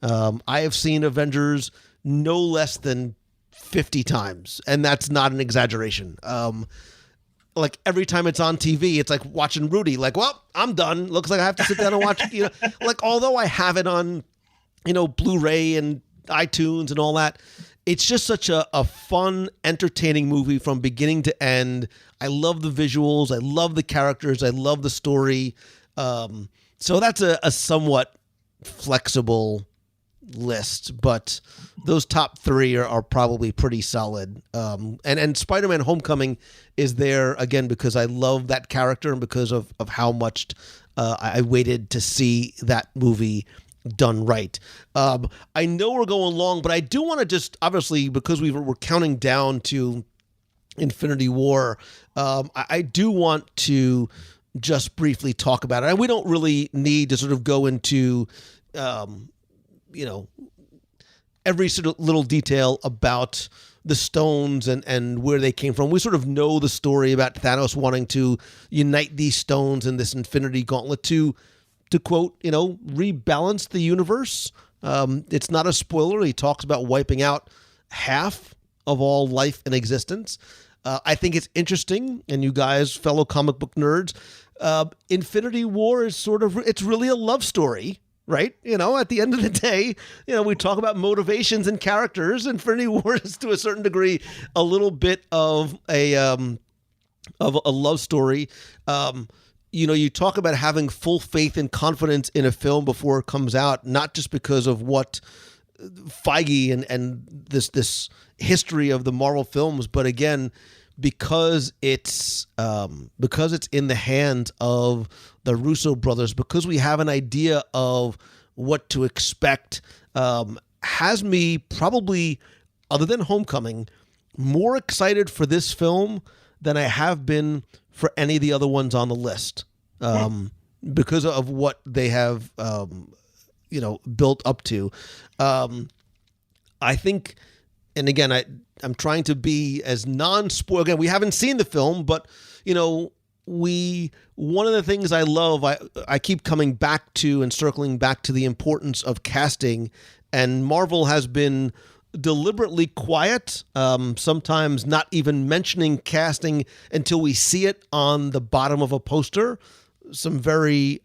I have seen Avengers no less than 50 times, and that's not an exaggeration. Like every time it's on TV, it's like watching Rudy. Like, well, I'm done. Looks like I have to sit down and watch. Like although I have it on, Blu-ray and iTunes and all that, it's just such a fun, entertaining movie from beginning to end. I love the visuals. I love the characters. I love the story. So that's a somewhat flexible list, but those top 3 are probably pretty solid. And Spider-Man: Homecoming is there again because I love that character and because of how much I waited to see that movie done right. I know we're going long, but I do want to just, obviously, because we're counting down to Infinity War, I do want to just briefly talk about it. And we don't really need to sort of go into, every sort of little detail about the stones and where they came from. We sort of know the story about Thanos wanting to unite these stones in this Infinity Gauntlet to quote, rebalance the universe. It's not a spoiler. He talks about wiping out half of all life in existence. I think it's interesting, and you guys, fellow comic book nerds, Infinity War is it's really a love story, right? At the end of the day, we talk about motivations and characters. Infinity War is to a certain degree a little bit of a love story. You talk about having full faith and confidence in a film before it comes out, not just because of what Feige and this history of the Marvel films, but again, because it's in the hands of the Russo brothers, because we have an idea of what to expect has me probably, other than Homecoming, more excited for this film than I have been for any of the other ones on the list, because of what they have, built up to. I think, and again, I'm trying to be as non-spoil. Again, we haven't seen the film, but one of the things I love, I keep coming back to and circling back to the importance of casting, and Marvel has been deliberately quiet, sometimes not even mentioning casting until we see it on the bottom of a poster. Some very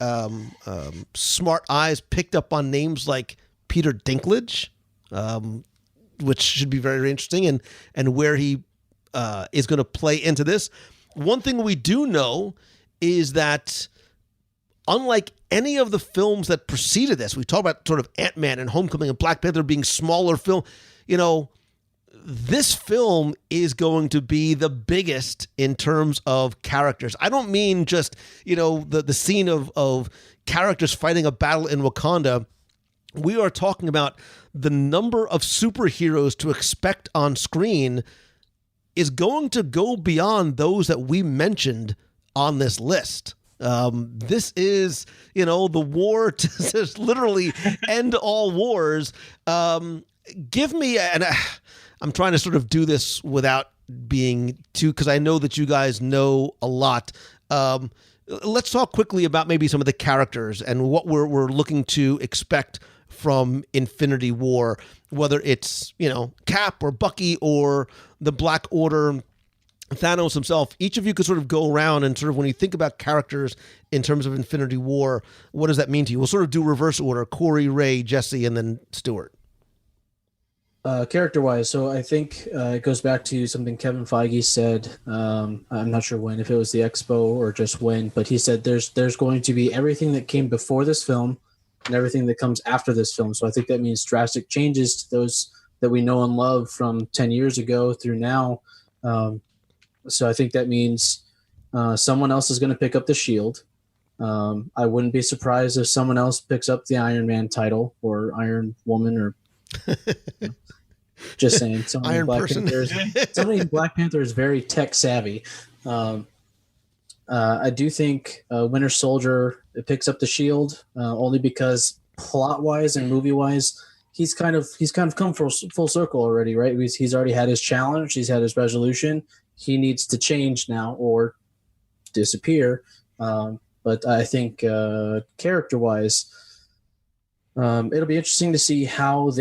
smart eyes picked up on names like Peter Dinklage, which should be very interesting, and where he is going to play into this. One thing we do know is that unlike any of the films that preceded this, we talked about sort of Ant-Man and Homecoming and Black Panther being smaller film, this film is going to be the biggest in terms of characters. I don't mean just, the scene of characters fighting a battle in Wakanda. We are talking about the number of superheroes to expect on screen is going to go beyond those that we mentioned on this list. This is, the war to literally end all wars. Give me, and I'm trying to sort of do this without being too, because I know that you guys know a lot. Let's talk quickly about maybe some of the characters and what we're looking to expect from Infinity War, whether it's, Cap or Bucky or the Black Order, Thanos himself. Each of you could sort of go around and sort of, when you think about characters in terms of Infinity War, what does that mean to you? We'll sort of do reverse order: Corey, Ray, Jesse, and then Stuart. Character-wise, so I think it goes back to something Kevin Feige said. I'm not sure when, if it was the Expo or just when, but he said there's going to be everything that came before this film and everything that comes after this film. So I think that means drastic changes to those that we know and love from 10 years ago through now. So I think that means someone else is going to pick up the shield. I wouldn't be surprised if someone else picks up the Iron Man title or Iron Woman, or just saying. Somebody in Black Panther is very tech savvy. I do think Winter Soldier picks up the shield only because plot wise and movie wise, he's kind of come full circle already, right? He's already had his challenge. He's had his resolution. He needs to change now or disappear. But I think character wise, it'll be interesting to see how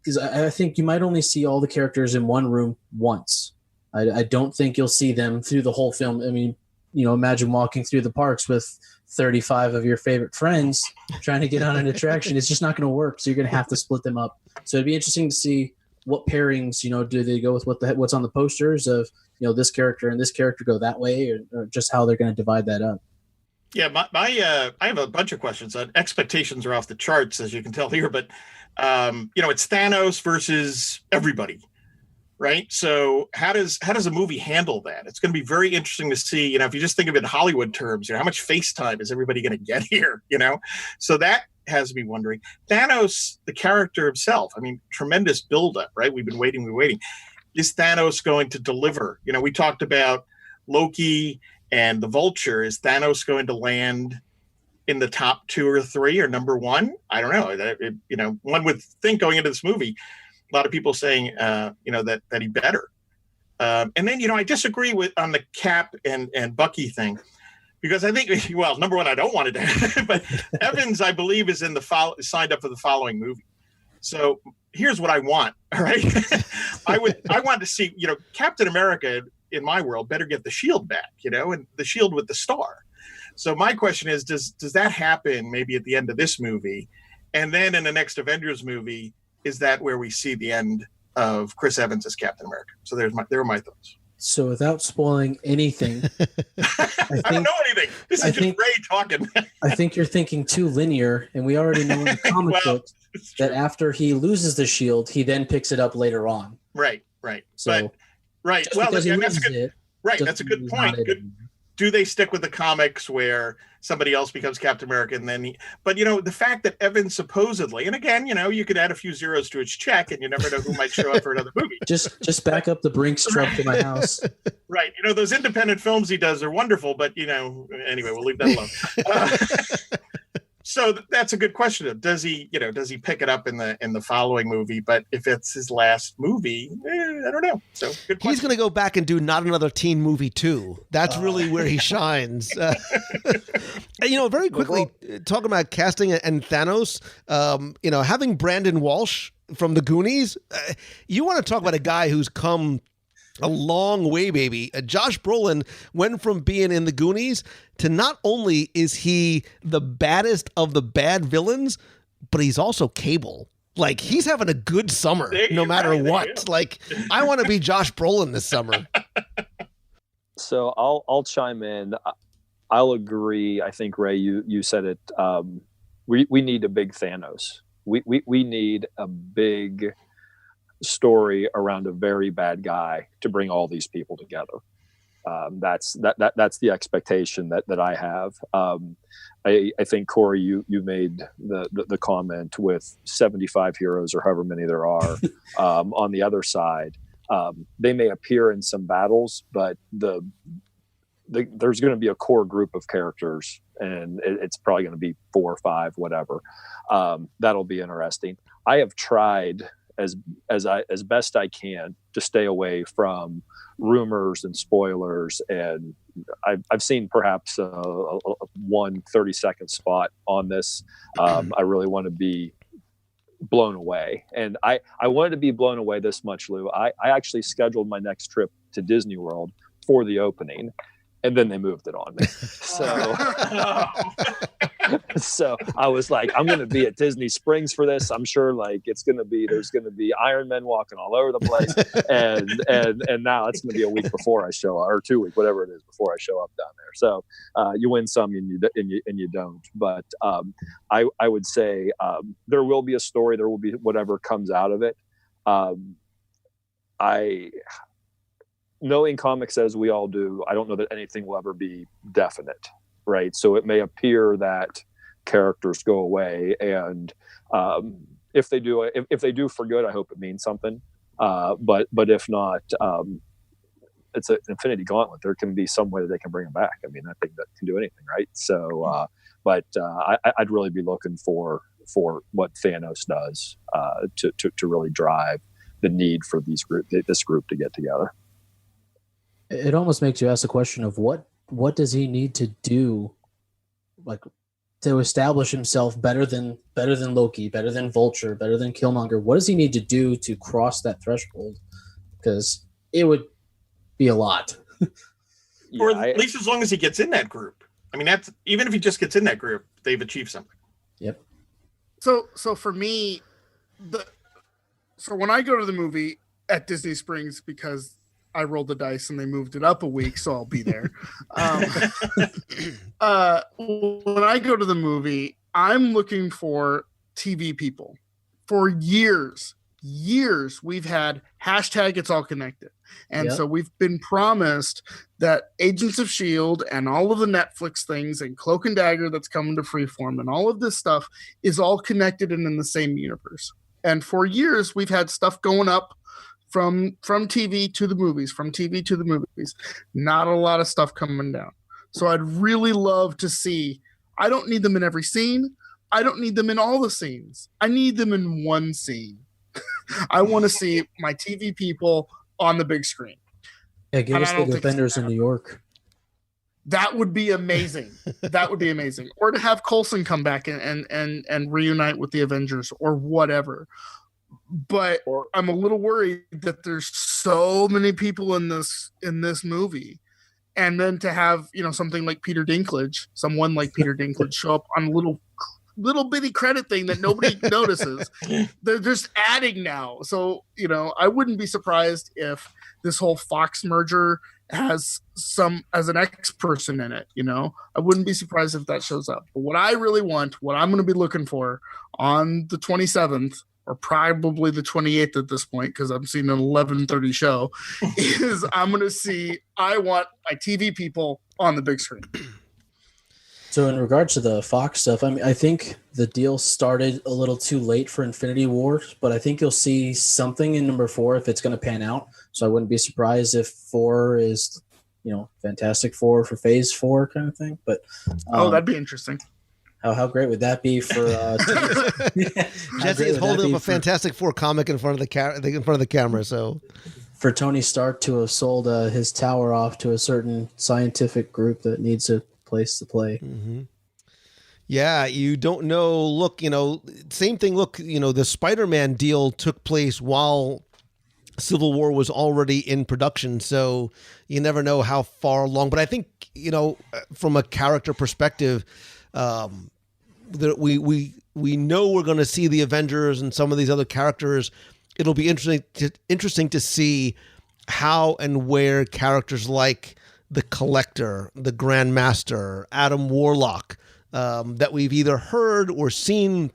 because I think you might only see all the characters in one room once. I don't think you'll see them through the whole film. I mean, imagine walking through the parks with 35 of your favorite friends trying to get on an attraction. It's just not going to work. So you're going to have to split them up. So it'd be interesting to see what pairings, do they go with what's on the posters of, this character and this character go that way, or just how they're going to divide that up. Yeah, I have a bunch of questions. Expectations are off the charts, as you can tell here, but it's Thanos versus everybody, right? So how does a movie handle that? It's going to be very interesting to see. If you just think of it in Hollywood terms, how much face time is everybody going to get here? So that has me wondering. Thanos, the character himself, tremendous buildup, right? We've been waiting. Is Thanos going to deliver? We talked about Loki and the Vulture. Is Thanos going to land in the top 2 or 3 or number 1? I don't know. One would think going into this movie, a lot of people saying, that he better. And then, I disagree on the Cap and Bucky thing, because I think, number 1, I don't want it to happen, but Evans, I believe, is signed up for the following movie. So here's what I want. All right. I want to see, Captain America in my world better get the shield back, and the shield with the star. So my question is, does that happen maybe at the end of this movie? And then in the next Avengers movie, is that where we see the end of Chris Evans as Captain America? So there are my thoughts. So without spoiling anything, I don't know anything. This is just Ray talking. I think you're thinking too linear, and we already know in the comic book that after he loses the shield, he then picks it up later on. Right. So, right. Well, that's a good point. do they stick with the comics where somebody else becomes Captain America and then but the fact that Evan supposedly, and again, you could add a few zeros to his check and you never know who might show up for another movie. Just back up the Brinks truck to my house. Right. Those independent films he does are wonderful, but anyway, we'll leave that alone. So that's a good question. Does he pick it up in the following movie? But if it's his last movie, I don't know. So good question. He's going to go back and do Not Another Teen Movie 2. That's really where he shines. Very quickly, talking about casting and Thanos, having Brandon Walsh from the Goonies, you want to talk about a guy who's come a long way, baby. Josh Brolin went from being in the Goonies to not only is he the baddest of the bad villains, but he's also Cable. Like, he's having a good summer no matter what. Like, I want to be Josh Brolin this summer. So I'll chime in. I'll agree. I think, Ray, you said it. We need a big Thanos. We need a big story around a very bad guy to bring all these people together. That's the expectation that I have. I think, Corey, you made the comment with 75 heroes or however many there are on the other side. They may appear in some battles, but there's going to be a core group of characters, and it's probably going to be 4 or 5, whatever. That'll be interesting. I have tried as best I can to stay away from rumors and spoilers, and I've seen perhaps a 30-second spot on this. I really want to be blown away, and I wanted to be blown away this much, Lou. I actually scheduled my next trip to Disney World for the opening, and then they moved it on me. So I was like, I'm going to be at Disney Springs for this. I'm sure there's going to be Iron Men walking all over the place. And now it's going to be a week before I show up, or 2 weeks, whatever it is, before I show up down there. So you win some and you don't. But I would say there will be a story. There will be whatever comes out of it. Knowing comics as we all do, I don't know that anything will ever be definite. Right. So it may appear that characters go away, and if they do for good, I hope it means something. But if not, it's an infinity gauntlet. There can be some way that they can bring them back. I mean, I think that can do anything. Right. So, I'd really be looking for what Thanos does to really drive the need for this group to get together. It almost makes you ask the question of what does he need to do, to establish himself better than Loki, better than Vulture, better than Killmonger? What does he need to do to cross that threshold? Because it would be a lot. Or at least as long as he gets in that group. I mean, that's even if he just gets in that group, they've achieved something. Yep. So for me, so when I go to the movie at Disney Springs, because I rolled the dice and they moved it up a week, so I'll be there. When I go to the movie, I'm looking for TV people. For years, we've had hashtag It's All Connected. And so we've been promised that Agents of S.H.I.E.L.D. and all of the Netflix things and Cloak and Dagger that's coming to Freeform and all of this stuff is all connected and in the same universe. And for years, we've had stuff going up from TV to the movies, from TV to the movies. Not a lot of stuff coming down. So I'd really love to see. I don't need them in every scene. I don't need them in all the scenes. I need them in one scene. I want to see my TV people on the big screen. Yeah, give us the Defenders in New York. That would be amazing. That would be amazing. Or to have Coulson come back and reunite with the Avengers or whatever. But I'm a little worried that there's so many people in this movie, and then to have someone like Peter Dinklage show up on a little bitty credit thing that nobody notices. They're just adding now, so I wouldn't be surprised if this whole Fox merger has an X person in it. I wouldn't be surprised if that shows up. But what I really want, what I'm going to be looking for on the 27th. or probably the 28th at this point, because I'm seeing an 11:30 show, is I want my TV people on the big screen. So in regards to the Fox stuff, I mean, I think the deal started a little too late for Infinity War, but I think you'll see something in number 4 if it's going to pan out. So I wouldn't be surprised if 4 is, Fantastic Four for Phase 4 kind of thing. But that'd be interesting. How great would that be for? Jesse is holding up a Fantastic Four comic in front of the camera. So for Tony Stark to have sold his tower off to a certain scientific group that needs a place to play. Mm-hmm. Yeah, you don't know. Look, same thing. Look, the Spider-Man deal took place while Civil War was already in production, so you never know how far along. But I think, from a character perspective, that we know we're going to see the Avengers and some of these other characters. It'll be interesting to see how and where characters like the Collector, the Grandmaster, Adam Warlock, that we've either heard or seen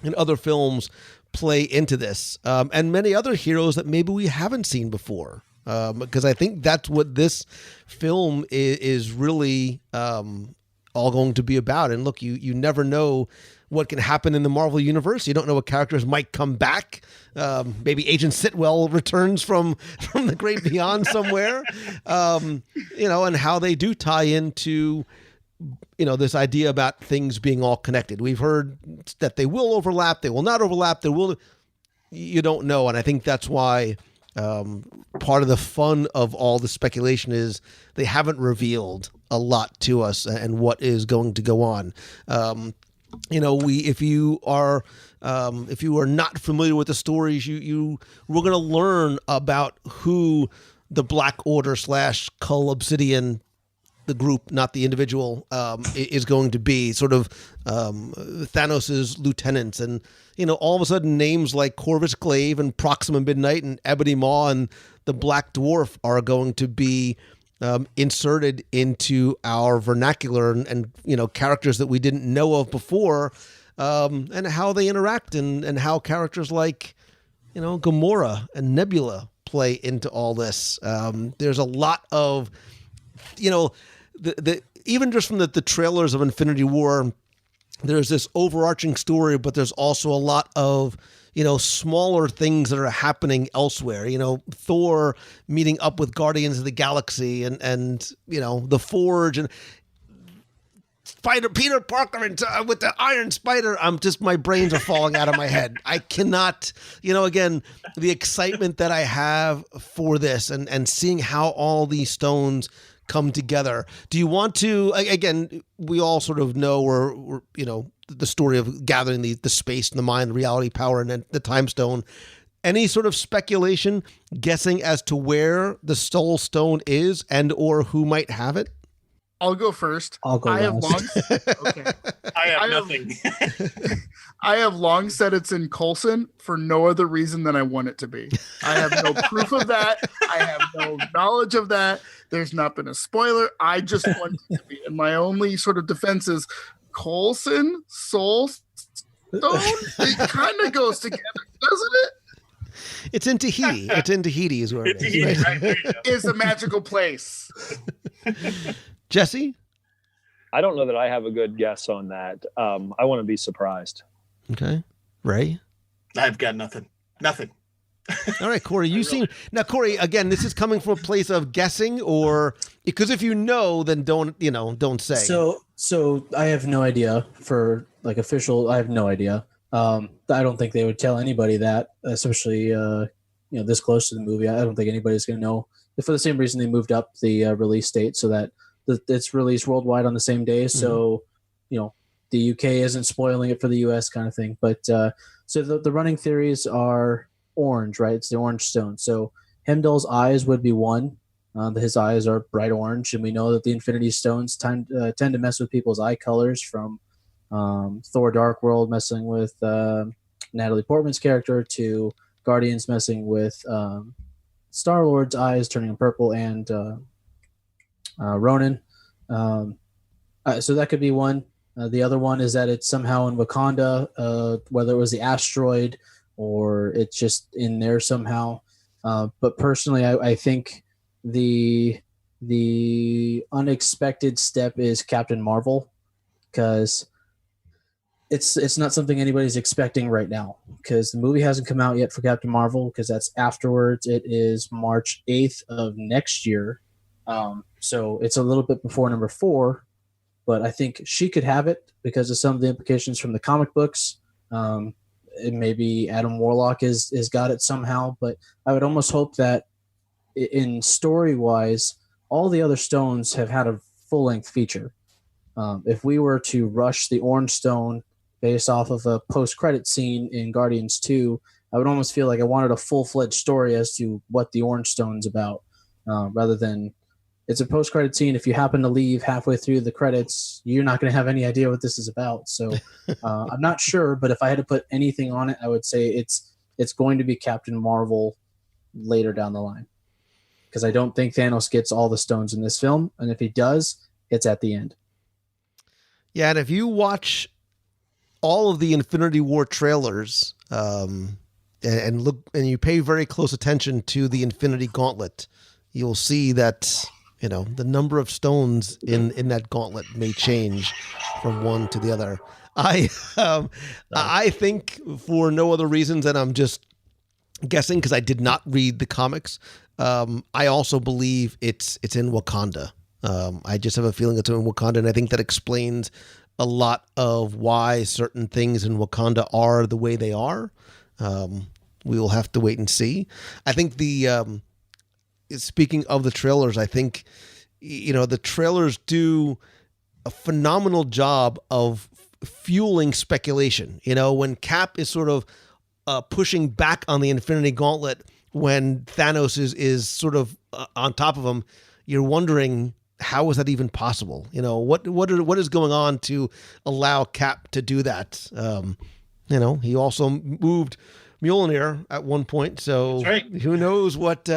in other films play into this, and many other heroes that maybe we haven't seen before, because I think that's what this film is really all going to be about. And look, you never know what can happen in the Marvel universe. You don't know what characters might come back. Maybe Agent Sitwell returns from the great beyond somewhere, and how they do tie into, this idea about things being all connected. We've heard that they will overlap, they will not overlap, you don't know. And I think that's why part of the fun of all the speculation is they haven't revealed a lot to us and what is going to go on. If you are not familiar with the stories, we're going to learn about who the Black Order / Cull Obsidian, the group, not the individual, is going to be sort of Thanos's lieutenants. And, all of a sudden names like Corvus Glaive and Proxima Midnight and Ebony Maw and the Black Dwarf are going to be inserted into our vernacular and characters that we didn't know of before, and how they interact and how characters like, Gamora and Nebula play into all this. There's a lot of, the even just from the trailers of Infinity War, there's this overarching story, but there's also a lot of, smaller things that are happening elsewhere. Thor meeting up with Guardians of the Galaxy and the Forge and Peter Parker and with the Iron Spider. My brains are falling out of my head. I cannot, again, the excitement that I have for this and seeing how all these stones come together. Do you want to, again, we all sort of know we're the story of gathering the space and the mind, the reality, power, and then the time stone. Any sort of speculation, guessing as to where the Soul Stone is and or who might have it? I'll go first. I'll go last. Okay. I have nothing. I have long said it's in Coulson for no other reason than I want it to be. I have no proof of that. I have no knowledge of that. There's not been a spoiler. I just want it to be. And my only sort of defense is Coulson, Soul Stone. It kind of goes together, doesn't it? It's in Tahiti. It's in Tahiti is where it is. Right? It's a magical place. Jesse? I don't know that I have a good guess on that. I want to be surprised. Okay. Ray? I've got nothing. Nothing. All right, Corey, now, Corey, again, this is coming from a place of guessing, or because if you know, then don't say. So I have no idea for official. I have no idea. I don't think they would tell anybody that, especially this close to the movie. I don't think anybody's going to know. For the same reason they moved up the release date so that it's released worldwide on the same day. So the UK isn't spoiling it for the US kind of thing. But so the running theories are orange, right? It's the orange stone. So Heimdall's eyes would be one. His eyes are bright orange, and we know that the Infinity Stones tend to mess with people's eye colors, from Thor Dark World messing with Natalie Portman's character to Guardians messing with Star-Lord's eyes turning purple, and Ronan. So that could be one. The other one is that it's somehow in Wakanda, whether it was the asteroid or it's just in there somehow. But personally, I think the unexpected step is Captain Marvel, because it's not something anybody's expecting right now, because the movie hasn't come out yet for Captain Marvel, because that's afterwards. It is March 8th of next year. So it's a little bit before number 4, but I think she could have it because of some of the implications from the comic books. Maybe Adam Warlock is got it somehow, but I would almost hope that in story-wise, all the other stones have had a full-length feature. If we were to rush the Orange Stone based off of a post-credit scene in Guardians 2, I would almost feel like I wanted a full-fledged story as to what the Orange Stone's about, rather than it's a post-credit scene. If you happen to leave halfway through the credits, you're not going to have any idea what this is about. So I'm not sure, but if I had to put anything on it, I would say it's going to be Captain Marvel later down the line, because I don't think Thanos gets all the stones in this film, and if he does, it's at the end. Yeah, and if you watch all of the Infinity War trailers, and you pay very close attention to the Infinity Gauntlet, you'll see that, you know, the number of stones in that gauntlet may change from one to the other. I think, for no other reasons than I'm just guessing because I did not read the comics, I also believe it's in Wakanda. I just have a feeling it's in Wakanda, and I think that explains a lot of why certain things in Wakanda are the way they are. We will have to wait and see. I think speaking of the trailers, I think, you know, the trailers do a phenomenal job of fueling speculation. You know, when Cap is sort of pushing back on the Infinity Gauntlet, when Thanos is sort of on top of him, you're wondering, how is that even possible? You know, what is going on to allow Cap to do that? You know, he also moved Mjolnir at one point, so right. Who knows what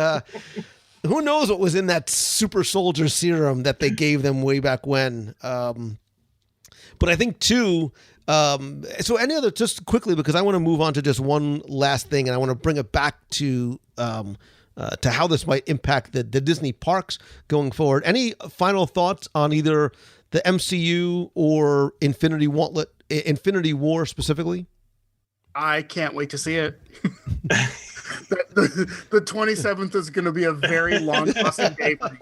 was in that super soldier serum that they gave them way back when. But I think too, so any other, just quickly, because I want to move on to just one last thing, and I want to bring it back to how this might impact the Disney parks going forward. Any final thoughts on either the MCU or Infinity War specifically? I can't wait to see it. The 27th is going to be a very long, awesome day for me.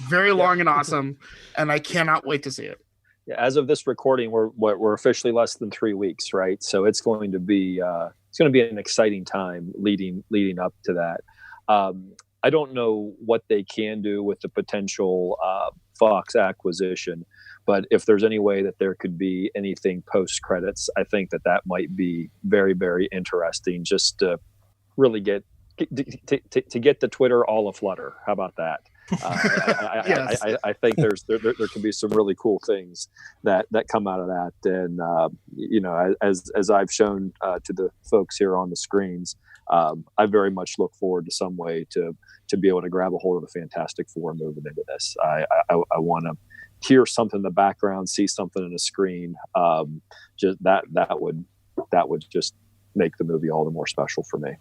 Very long and awesome, and I cannot wait to see it. Yeah, as of this recording, we're officially less than 3 weeks, right? So it's going to be an exciting time leading up to that. I don't know what they can do with the potential Fox acquisition, but if there's any way that there could be anything post credits, I think that might be very, very interesting. Just to really get the Twitter all aflutter. How about that? Yes. I think there can be some really cool things that come out of that, and you know, as I've shown to the folks here on the screens, I very much look forward to some way to be able to grab a hold of the Fantastic Four moving into this. I want to hear something in the background, see something on the screen. Just that would just make the movie all the more special for me.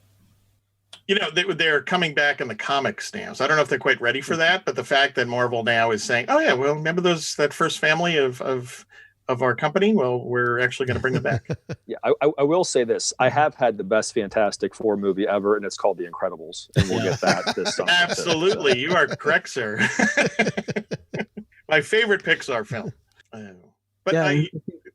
You know, they're coming back in the comic stamps. I don't know if they're quite ready for that, but the fact that Marvel now is saying, "Oh yeah, well, remember that first family of our company? Well, we're actually going to bring them back." Yeah, I will say this: I have had the best Fantastic Four movie ever, and it's called The Incredibles, and we'll get that this summer. Absolutely, you are correct, sir. My favorite Pixar film. But yeah,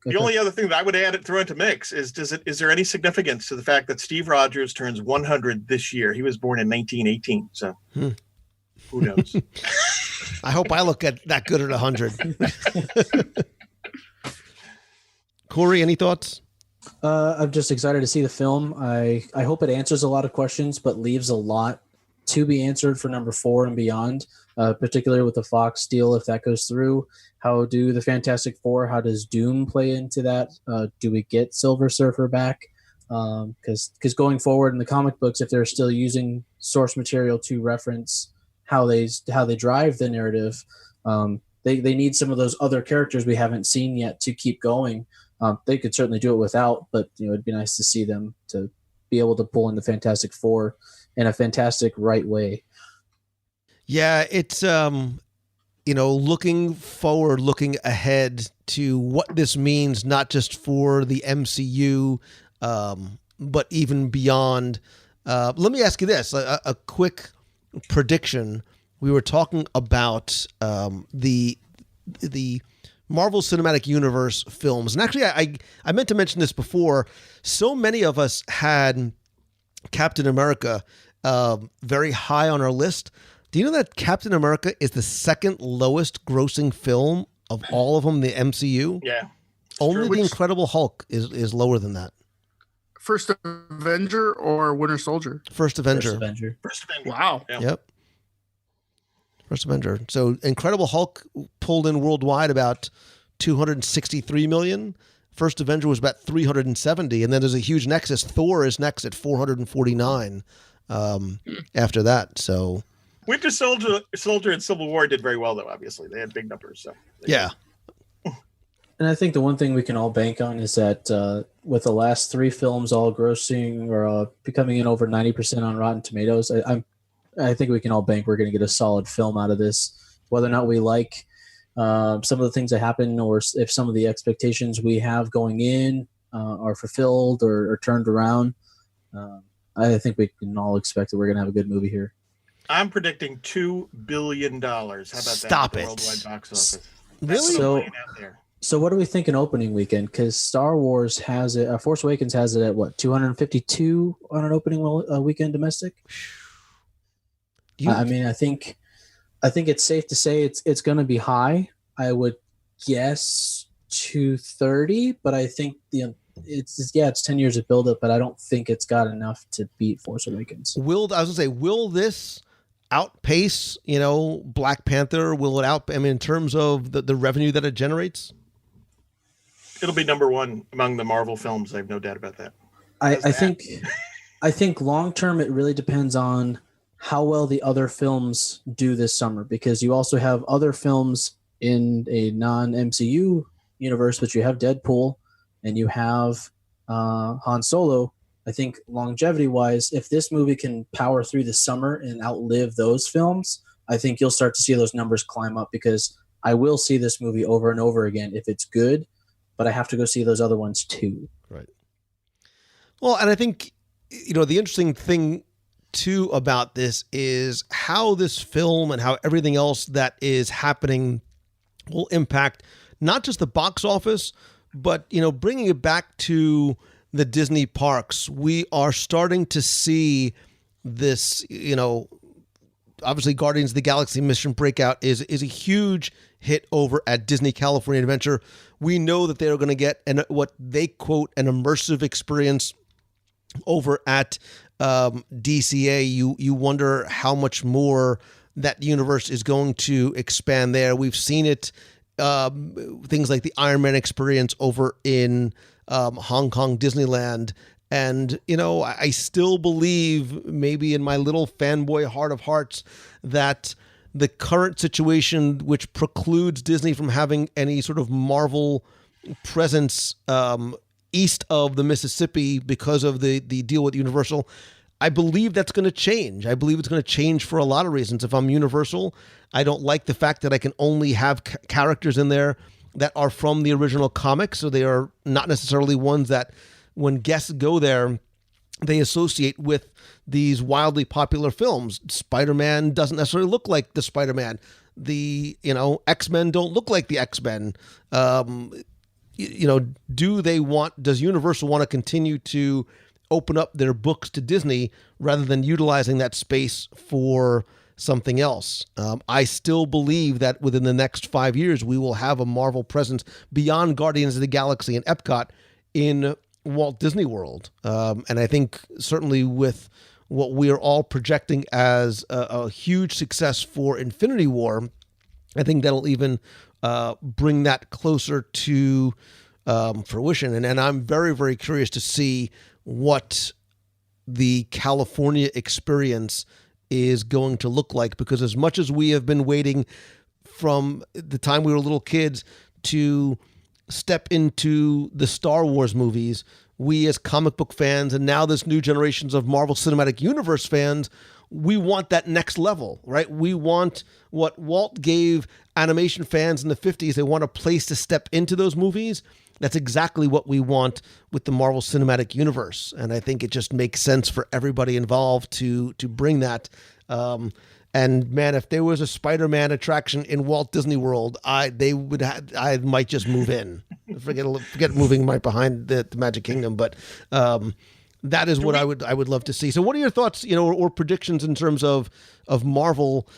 the only other thing that I would throw into mix is there any significance to the fact that Steve Rogers turns 100 this year? He was born in 1918, so who knows? I hope I look at that good at 100. Corey, any thoughts? I'm just excited to see the film. I hope it answers a lot of questions, but leaves a lot to be answered for number 4 and beyond, particularly with the Fox deal. If that goes through, how do the Fantastic Four, how does Doom play into that? Do we get Silver Surfer back? Because going forward in the comic books, if they're still using source material to reference how they drive the narrative, they need some of those other characters we haven't seen yet to keep going. They could certainly do it without, but you know, it'd be nice to see them to be able to pull in the Fantastic Four in a fantastic right way. Yeah, it's looking forward, looking ahead to what this means, not just for the MCU, but even beyond. Let me ask you this: a quick prediction. We were talking about the Marvel Cinematic Universe films, and actually, I meant to mention this before. So many of us had Captain America very high on our list. Do you know that Captain America is the second lowest grossing film of all of them in the MCU? Yeah. Only The Incredible Hulk is lower than that. First Avenger or Winter Soldier? First Avenger. First Avenger. Wow. Yeah. Yep. First Avenger. So Incredible Hulk pulled in worldwide about $263 million. First Avenger was about 370, and then there's a huge nexus. Thor is next at 449 after that. So Winter Soldier and Civil War did very well, though. Obviously, they had big numbers. So yeah. And I think the one thing we can all bank on is that with the last three films all grossing or becoming in over 90% on Rotten Tomatoes, I think we can all bank we're going to get a solid film out of this. Whether or not we like some of the things that happen, or if some of the expectations we have going in are fulfilled or turned around, I think we can all expect that we're going to have a good movie here. I'm predicting $2 billion. How about Stop that? it. Worldwide box office. Really? So what are we thinking opening weekend? Because Star Wars has it, Force Awakens has it at what, 252 on an opening weekend domestic? I mean, I think it's safe to say it's going to be high. I would guess 230, but I think it's 10 years of buildup, but I don't think it's got enough to beat Force Awakens. Will this outpace, Black Panther? Will it in terms of the revenue that it generates? It'll be number one among the Marvel films. I have no doubt about that. I think long term it really depends on how well the other films do this summer, because you also have other films in a non-MCU universe, but you have Deadpool and you have Han Solo. I think longevity-wise, if this movie can power through the summer and outlive those films, I think you'll start to see those numbers climb up, because I will see this movie over and over again if it's good, but I have to go see those other ones too. Right. Well, and I think, the interesting thing too about this is how this film and how everything else that is happening will impact not just the box office, but, bringing it back to the Disney parks. We are starting to see this, obviously Guardians of the Galaxy Mission Breakout is a huge hit over at Disney California Adventure. We know that they are going to get what they quote an immersive experience over at DCA. You wonder how much more that universe is going to expand there. We've seen it, things like the Iron Man experience over in Hong Kong Disneyland. And, I still believe, maybe in my little fanboy heart of hearts, that the current situation, which precludes Disney from having any sort of Marvel presence east of the Mississippi because of the deal with Universal, I believe that's going to change. I believe it's going to change for a lot of reasons. If I'm Universal, I don't like the fact that I can only have characters in there that are from the original comics, so they are not necessarily ones that when guests go there, they associate with these wildly popular films. Spider-Man doesn't necessarily look like the Spider-Man. The, X-Men don't look like the X-Men. Does Universal want to continue to open up their books to Disney rather than utilizing that space for something else? I still believe that within the next 5 years, we will have a Marvel presence beyond Guardians of the Galaxy and Epcot in Walt Disney World. And I think certainly with what we are all projecting as a huge success for Infinity War, I think that'll even bring that closer to fruition. And I'm very, very curious to see what the California experience is going to look like, because as much as we have been waiting from the time we were little kids to step into the Star Wars movies, we as comic book fans, and now this new generations of Marvel Cinematic Universe fans, we want that next level, right? We want what Walt gave animation fans in the 50s. They want a place to step into those movies. That's exactly what we want with the Marvel Cinematic Universe. And I think it just makes sense for everybody involved to bring that. And man, if there was a Spider-Man attraction in Walt Disney World, I might just move in. Forget moving right behind the Magic Kingdom, but that is what I would love to see. So, what are your thoughts, or predictions in terms of Marvel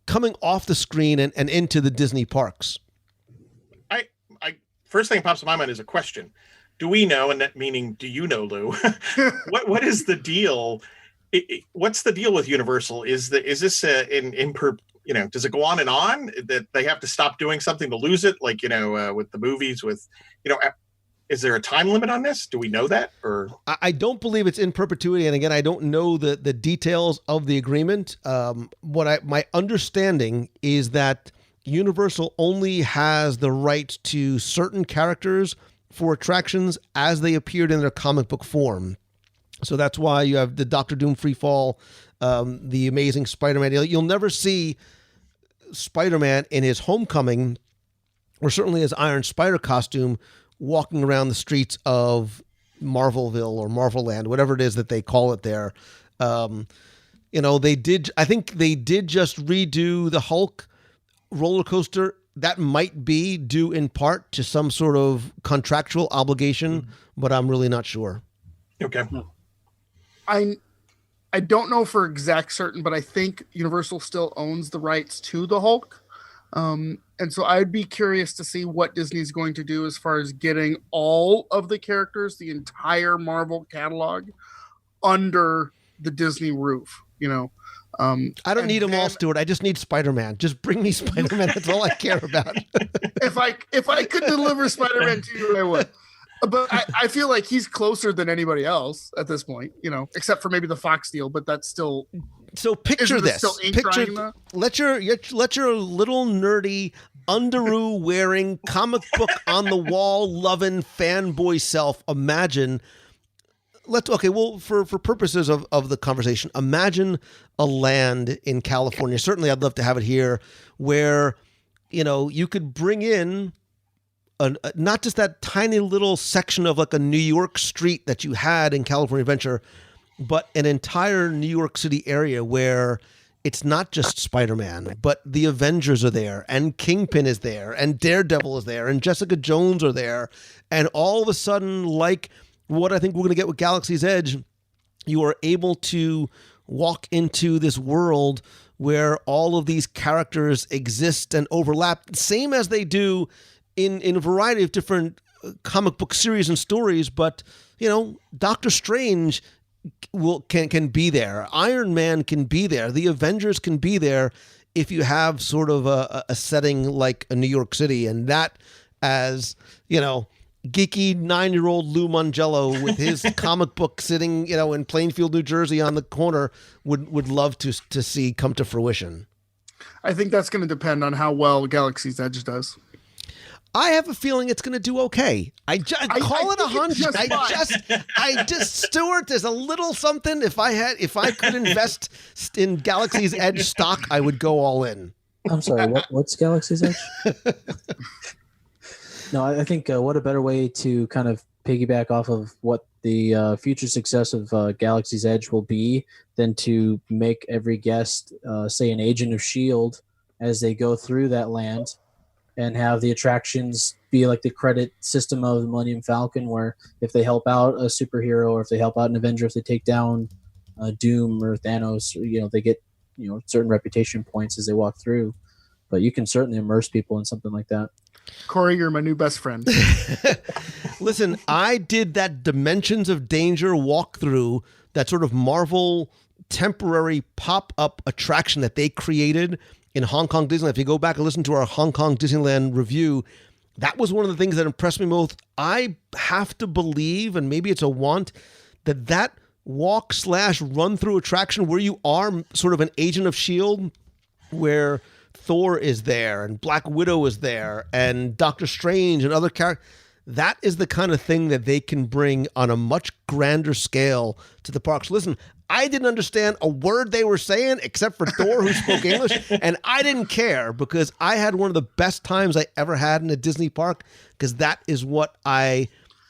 coming off the screen and into the Disney parks? First thing that pops to my mind is a question. Do we know, and that meaning, do you know, Lou? what is the deal? What's the deal with Universal? Is this does it go on and on that they have to stop doing something to lose it? Like, with the movies, is there a time limit on this? Do we know that? Or I don't believe it's in perpetuity. And again, I don't know the details of the agreement. My understanding is that Universal only has the right to certain characters for attractions as they appeared in their comic book form. So that's why you have the Doctor Doom Freefall, the Amazing Spider-Man. You'll never see Spider-Man in his Homecoming, or certainly his Iron Spider costume, walking around the streets of Marvelville or Marvel-land, whatever it is that they call it there. I think they did just redo the Hulk roller coaster. That might be due in part to some sort of contractual obligation, but I'm really not sure. Okay. I don't know for exact certain, but I think Universal still owns the rights to the Hulk. And so I'd be curious to see what Disney's going to do as far as getting all of the characters, the entire Marvel catalog, under the Disney roof, I don't need them all, Stuart. I just need Spider-Man. Just bring me Spider-Man. That's all I care about. If I could deliver Spider-Man to you, I would. But I feel like he's closer than anybody else at this point, except for maybe the Fox deal, but that's still. So picture this. Let your little nerdy underoo wearing comic book on the wall loving fanboy self imagine. For purposes of the conversation, imagine a land in California. Certainly, I'd love to have it here, where you could bring in not just that tiny little section of like a New York street that you had in California Adventure, but an entire New York City area where it's not just Spider-Man, but the Avengers are there, and Kingpin is there, and Daredevil is there, and Jessica Jones are there, and all of a sudden, like what I think we're going to get with Galaxy's Edge, you are able to walk into this world where all of these characters exist and overlap, same as they do in a variety of different comic book series and stories. But, Doctor Strange can be there. Iron Man can be there. The Avengers can be there if you have sort of a setting like a New York City. And that, as, geeky 9-year-old Lou Mongello with his comic book sitting, in Plainfield, New Jersey on the corner would love to see come to fruition. I think that's going to depend on how well Galaxy's Edge does. I have a feeling it's going to do okay. I call it a hunch. Stuart, there's a little something. If I could invest in Galaxy's Edge stock, I would go all in. I'm sorry. What's Galaxy's Edge? No, I think what a better way to kind of piggyback off of what the future success of Galaxy's Edge will be than to make every guest, say, an agent of S.H.I.E.L.D. as they go through that land, and have the attractions be like the credit system of the Millennium Falcon, where if they help out a superhero, or if they help out an Avenger, if they take down Doom or Thanos, they get certain reputation points as they walk through. But you can certainly immerse people in something like that. Corey, you're my new best friend. Listen, I did that Dimensions of Danger walkthrough, that sort of Marvel temporary pop-up attraction that they created in Hong Kong Disneyland. If you go back and listen to our Hong Kong Disneyland review, that was one of the things that impressed me most. I have to believe, and maybe it's a want, that walk/run-through attraction where you are sort of an agent of S.H.I.E.L.D., where Thor is there and Black Widow is there and Doctor Strange and other characters, that is the kind of thing that they can bring on a much grander scale to the parks. Listen, I didn't understand a word they were saying except for Thor, who spoke English, and I didn't care because I had one of the best times I ever had in a Disney park, because that is what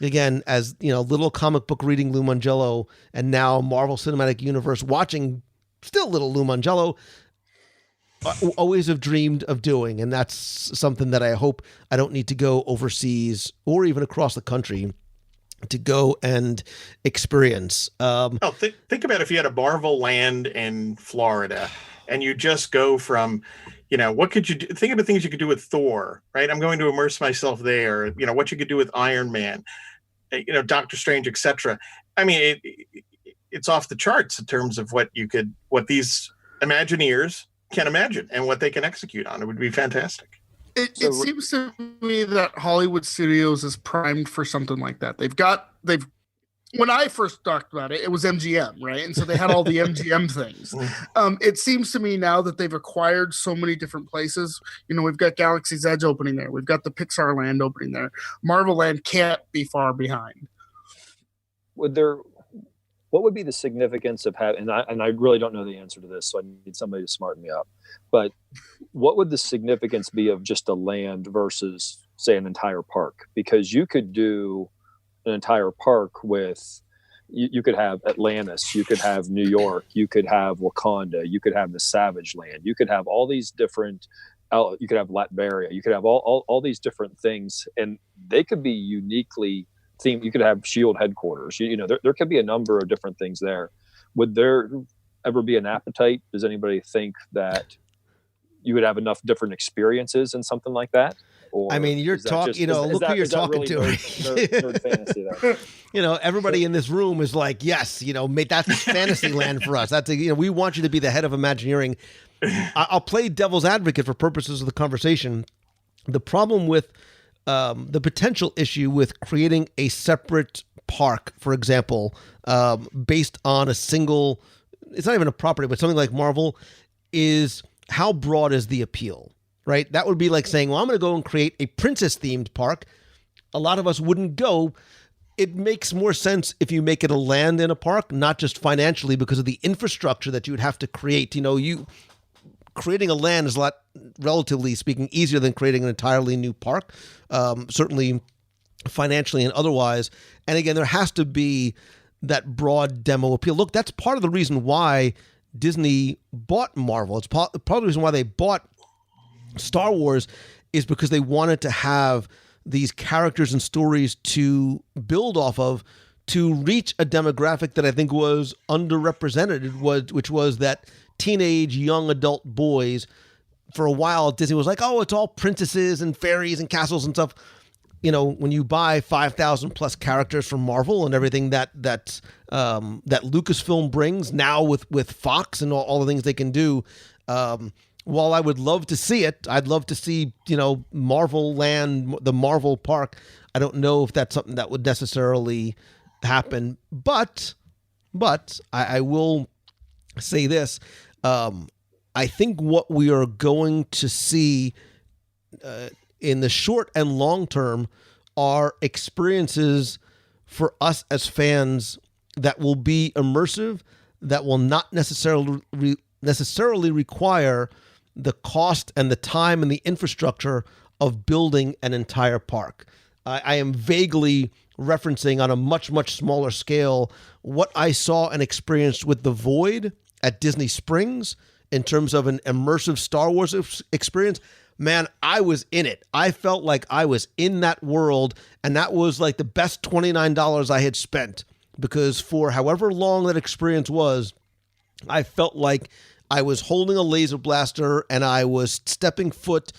again, as little comic book reading Lou Mongello, and now Marvel Cinematic Universe watching still little Lou Mongello, always have dreamed of doing. And that's something that I hope I don't need to go overseas or even across the country to go and experience. Think about if you had a Marvel land in Florida and you just go from, what could you do? Think of the things you could do with Thor, right? I'm going to immerse myself there. What you could do with Iron Man, Doctor Strange, etc. I mean, it's off the charts in terms of what these Imagineers can imagine and what they can execute on. It would be fantastic. It seems to me that Hollywood Studios is primed for something like that. When I first talked about it, it was MGM, right? And so they had all the MGM things. It seems to me now that they've acquired so many different places. We've got Galaxy's Edge opening there. We've got the Pixar Land opening there. Marvel Land can't be far behind. What would be the significance of having, and I really don't know the answer to this, so I need somebody to smarten me up, but what would the significance be of just a land versus, say, an entire park? Because you could do an entire park with, you could have Atlantis, you could have New York, you could have Wakanda, you could have the Savage Land, you could have all these different, you could have Latveria, you could have all these different things, and they could be uniquely themed. You could have SHIELD headquarters. There could be a number of different things there. Would there ever be an appetite? Does anybody think that you would have enough different experiences in something like that? Or I mean, you're talking, look who you're talking to. Nerd fantasy there. Everybody in this room is like, yes, that's fantasy land for us. That's we want you to be the head of Imagineering. I'll play devil's advocate for purposes of the conversation. The problem with the potential issue with creating a separate park, for example, based on a single, it's not even a property, but something like Marvel, is how broad is the appeal, right? That would be like saying, well, I'm going to go and create a princess-themed park. A lot of us wouldn't go. It makes more sense if you make it a land in a park, not just financially, because of the infrastructure that you would have to create. Creating a land is a lot, relatively speaking, easier than creating an entirely new park, certainly financially and otherwise. And again, there has to be that broad demo appeal. Look, that's part of the reason why Disney bought Marvel. It's part of the reason why they bought Star Wars, is because they wanted to have these characters and stories to build off of, to reach a demographic that I think was underrepresented, which was that teenage young adult boys. For a while, Disney was like, oh, it's all princesses and fairies and castles and stuff. When you buy 5,000 plus characters from Marvel and everything that Lucasfilm brings now with Fox and all the things they can do, while I would love to see it, I'd love to see, Marvel Land, the Marvel Park. I don't know if that's something that would necessarily happen, but I will say this. I think what we are going to see in the short and long term are experiences for us as fans that will be immersive, that will not necessarily require the cost and the time and the infrastructure of building an entire park. I am vaguely referencing on a much, much smaller scale what I saw and experienced with The Void at Disney Springs in terms of an immersive Star Wars experience. Man, I was in it. I felt like I was in that world, and that was like the best $29 I had spent, because for however long that experience was, I felt like I was holding a laser blaster and I was stepping foot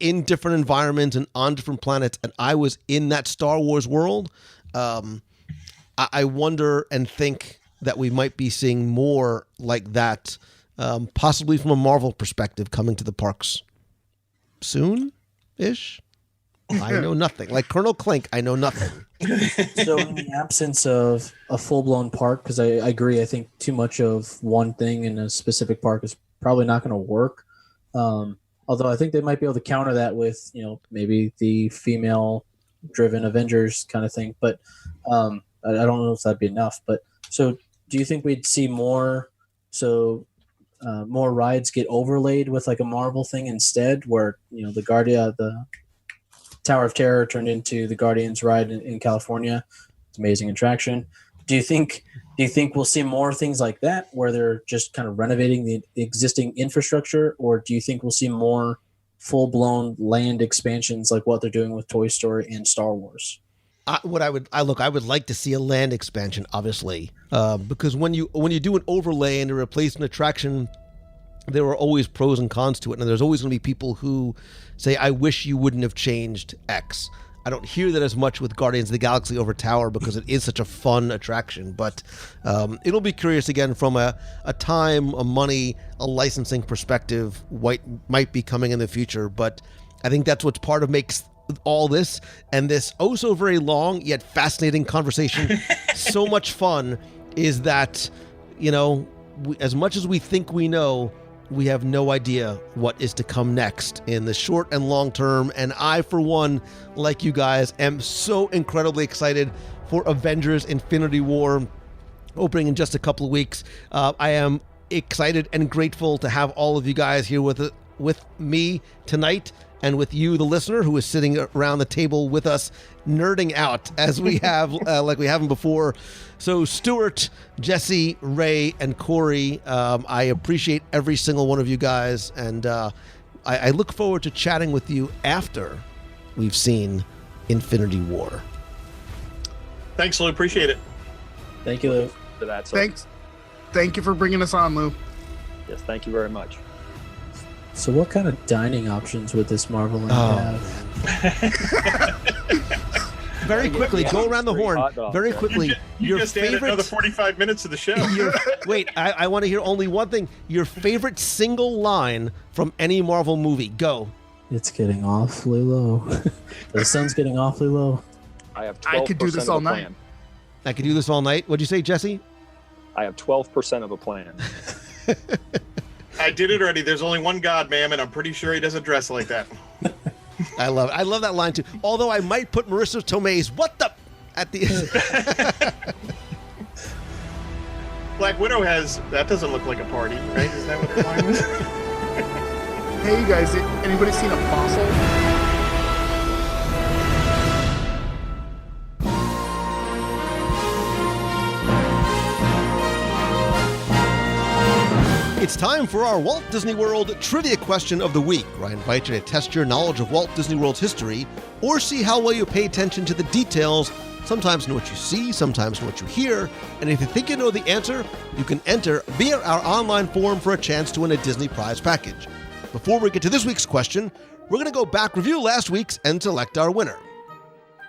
in different environments and on different planets, and I was in that Star Wars world. I wonder and think that we might be seeing more like that, possibly from a Marvel perspective, coming to the parks soon-ish. I know nothing. Like Colonel Clink, I know nothing. So in the absence of a full-blown park, because I agree, I think too much of one thing in a specific park is probably not going to work. Although I think they might be able to counter that with, maybe the female driven Avengers kind of thing. But I don't know if that'd be enough. But so, do you think we'd see more? So more rides get overlaid with like a Marvel thing instead, where the Tower of Terror turned into the Guardians ride in California. It's an amazing attraction. Do you think we'll see more things like that, where they're just kind of renovating the existing infrastructure, or do you think we'll see more full-blown land expansions like what they're doing with Toy Story and Star Wars? I would like to see a land expansion, obviously, because when you do an overlay and to replace an attraction, there are always pros and cons to it, and there's always going to be people who say, "I wish you wouldn't have changed X." I don't hear that as much with Guardians of the Galaxy Over Tower because it is such a fun attraction, but it'll be curious again from a time, a money, a licensing perspective, what might be coming in the future. But I think that's what's part of makes all this and this oh so very long yet fascinating conversation so much fun, is that, as much as we think we know, we have no idea what is to come next in the short and long term. And I, for one, like you guys, am so incredibly excited for Avengers Infinity War opening in just a couple of weeks. I am excited and grateful to have all of you guys here with me tonight, and with you, the listener, who is sitting around the table with us, nerding out as we have, like we haven't before. So Stuart, Jesse, Ray, and Corey, I appreciate every single one of you guys, and I look forward to chatting with you after we've seen Infinity War. Thanks, Lou. Appreciate it. Thank you, Lou. For that, Thanks. Thank you for bringing us on, Lou. Yes, thank you very much. So what kind of dining options would this Marvel Land have? Very quickly, go around the horn. Very quickly. You just added another 45 minutes of the show. Wait, I want to hear only one thing. Your favorite single line from any Marvel movie. Go. It's getting awfully low. The sun's getting awfully low. I have 12% I could do this all night. plan. I could do this all night. What'd you say, Jesse? I have 12% of a plan. I did it already. There's only one God, ma'am, and I'm pretty sure he doesn't dress like that. I love that line too. Although I might put Marissa Tomei's "What the" at the end. Black Widow has that. Doesn't look like a party, right? Is that what her line is? Hey, you guys, anybody seen a fossil? It's time for our Walt Disney World Trivia Question of the Week, where I invite you to test your knowledge of Walt Disney World's history, or see how well you pay attention to the details, sometimes know what you see, sometimes know what you hear, and if you think you know the answer, you can enter via our online form for a chance to win a Disney prize package. Before we get to this week's question, we're going to go back, review last week's, and select our winner.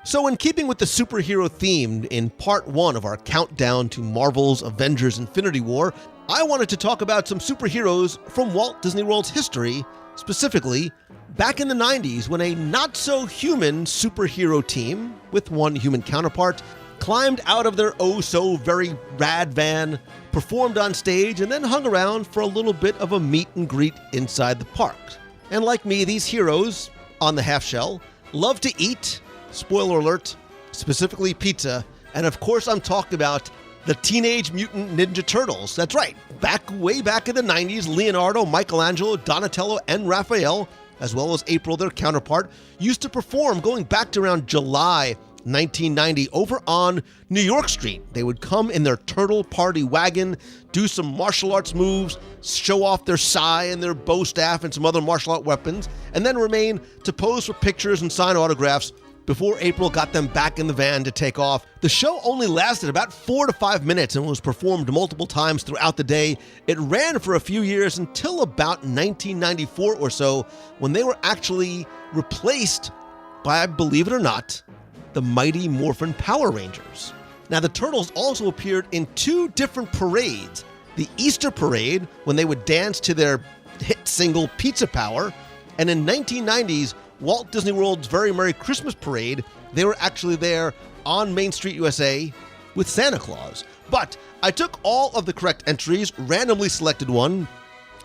So in keeping with the superhero theme in part 1 of our countdown to Marvel's Avengers Infinity War, I wanted to talk about some superheroes from Walt Disney World's history, specifically back in the 90s when a not-so-human superhero team, with one human counterpart, climbed out of their oh-so-very rad van, performed on stage, and then hung around for a little bit of a meet and greet inside the park. And like me, these heroes, on the half shell, love to eat, spoiler alert, specifically pizza, and of course I'm talking about the Teenage Mutant Ninja Turtles. That's right. Way back in the 90s, Leonardo, Michelangelo, Donatello, and Raphael, as well as April, their counterpart, used to perform going back to around July 1990 over on New York Street. They would come in their turtle party wagon, do some martial arts moves, show off their sai and their bow staff and some other martial art weapons, and then remain to pose for pictures and sign autographs before April got them back in the van to take off. The show only lasted about 4 to 5 minutes and was performed multiple times throughout the day. It ran for a few years until about 1994 or so, when they were actually replaced by, believe it or not, the Mighty Morphin Power Rangers. Now, the Turtles also appeared in 2 different parades. The Easter Parade, when they would dance to their hit single Pizza Power, and in 1990s, Walt Disney World's Very Merry Christmas Parade, they were actually there on Main Street, USA with Santa Claus. But I took all of the correct entries, randomly selected one,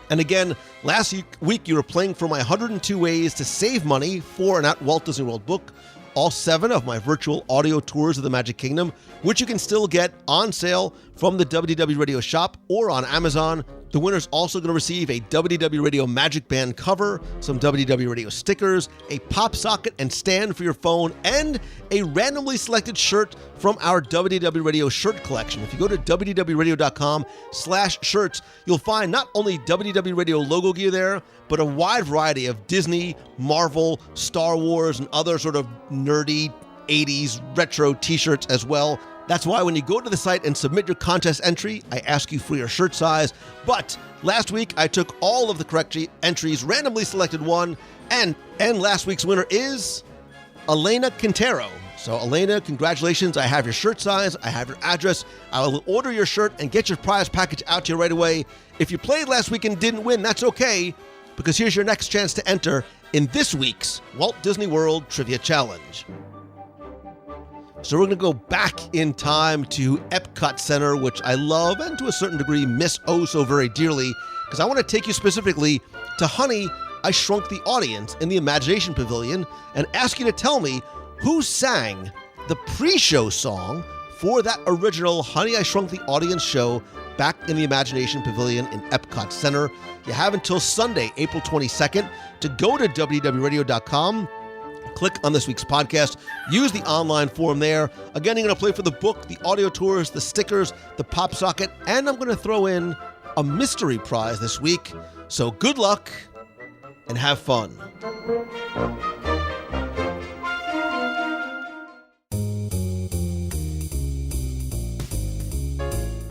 and again, last week you were playing for my 102 Ways to Save Money for an at Walt Disney World book. all 7 of my virtual audio tours of the Magic Kingdom, which you can still get on sale from the WDW Radio shop or on Amazon. The winner's also going to receive a WDW Radio Magic Band cover, some WDW Radio stickers, a pop socket and stand for your phone, and a randomly selected shirt from our WDW Radio shirt collection. If you go to wdwradio.com/shirts, you'll find not only WDW Radio logo gear there, but a wide variety of Disney, Marvel, Star Wars, and other sort of nerdy 80s retro t-shirts as well. That's why when you go to the site and submit your contest entry, I ask you for your shirt size. But last week, I took all of the correct entries, randomly selected one, and last week's winner is Elena Quintero. So Elena, congratulations. I have your shirt size. I have your address. I will order your shirt and get your prize package out to you right away. If you played last week and didn't win, that's okay, because here's your next chance to enter in this week's Walt Disney World Trivia Challenge. So we're going to go back in time to Epcot Center, which I love and to a certain degree miss oh so very dearly, because I want to take you specifically to Honey, I Shrunk the Audience in the Imagination Pavilion and ask you to tell me who sang the pre-show song for that original Honey, I Shrunk the Audience show back in the Imagination Pavilion in Epcot Center. You have until Sunday, April 22nd, to go to WDWRadio.com, click on this week's podcast, use the online form there. Again, you're going to play for the book, the audio tours, the stickers, the pop socket, and I'm going to throw in a mystery prize this week. So good luck and have fun.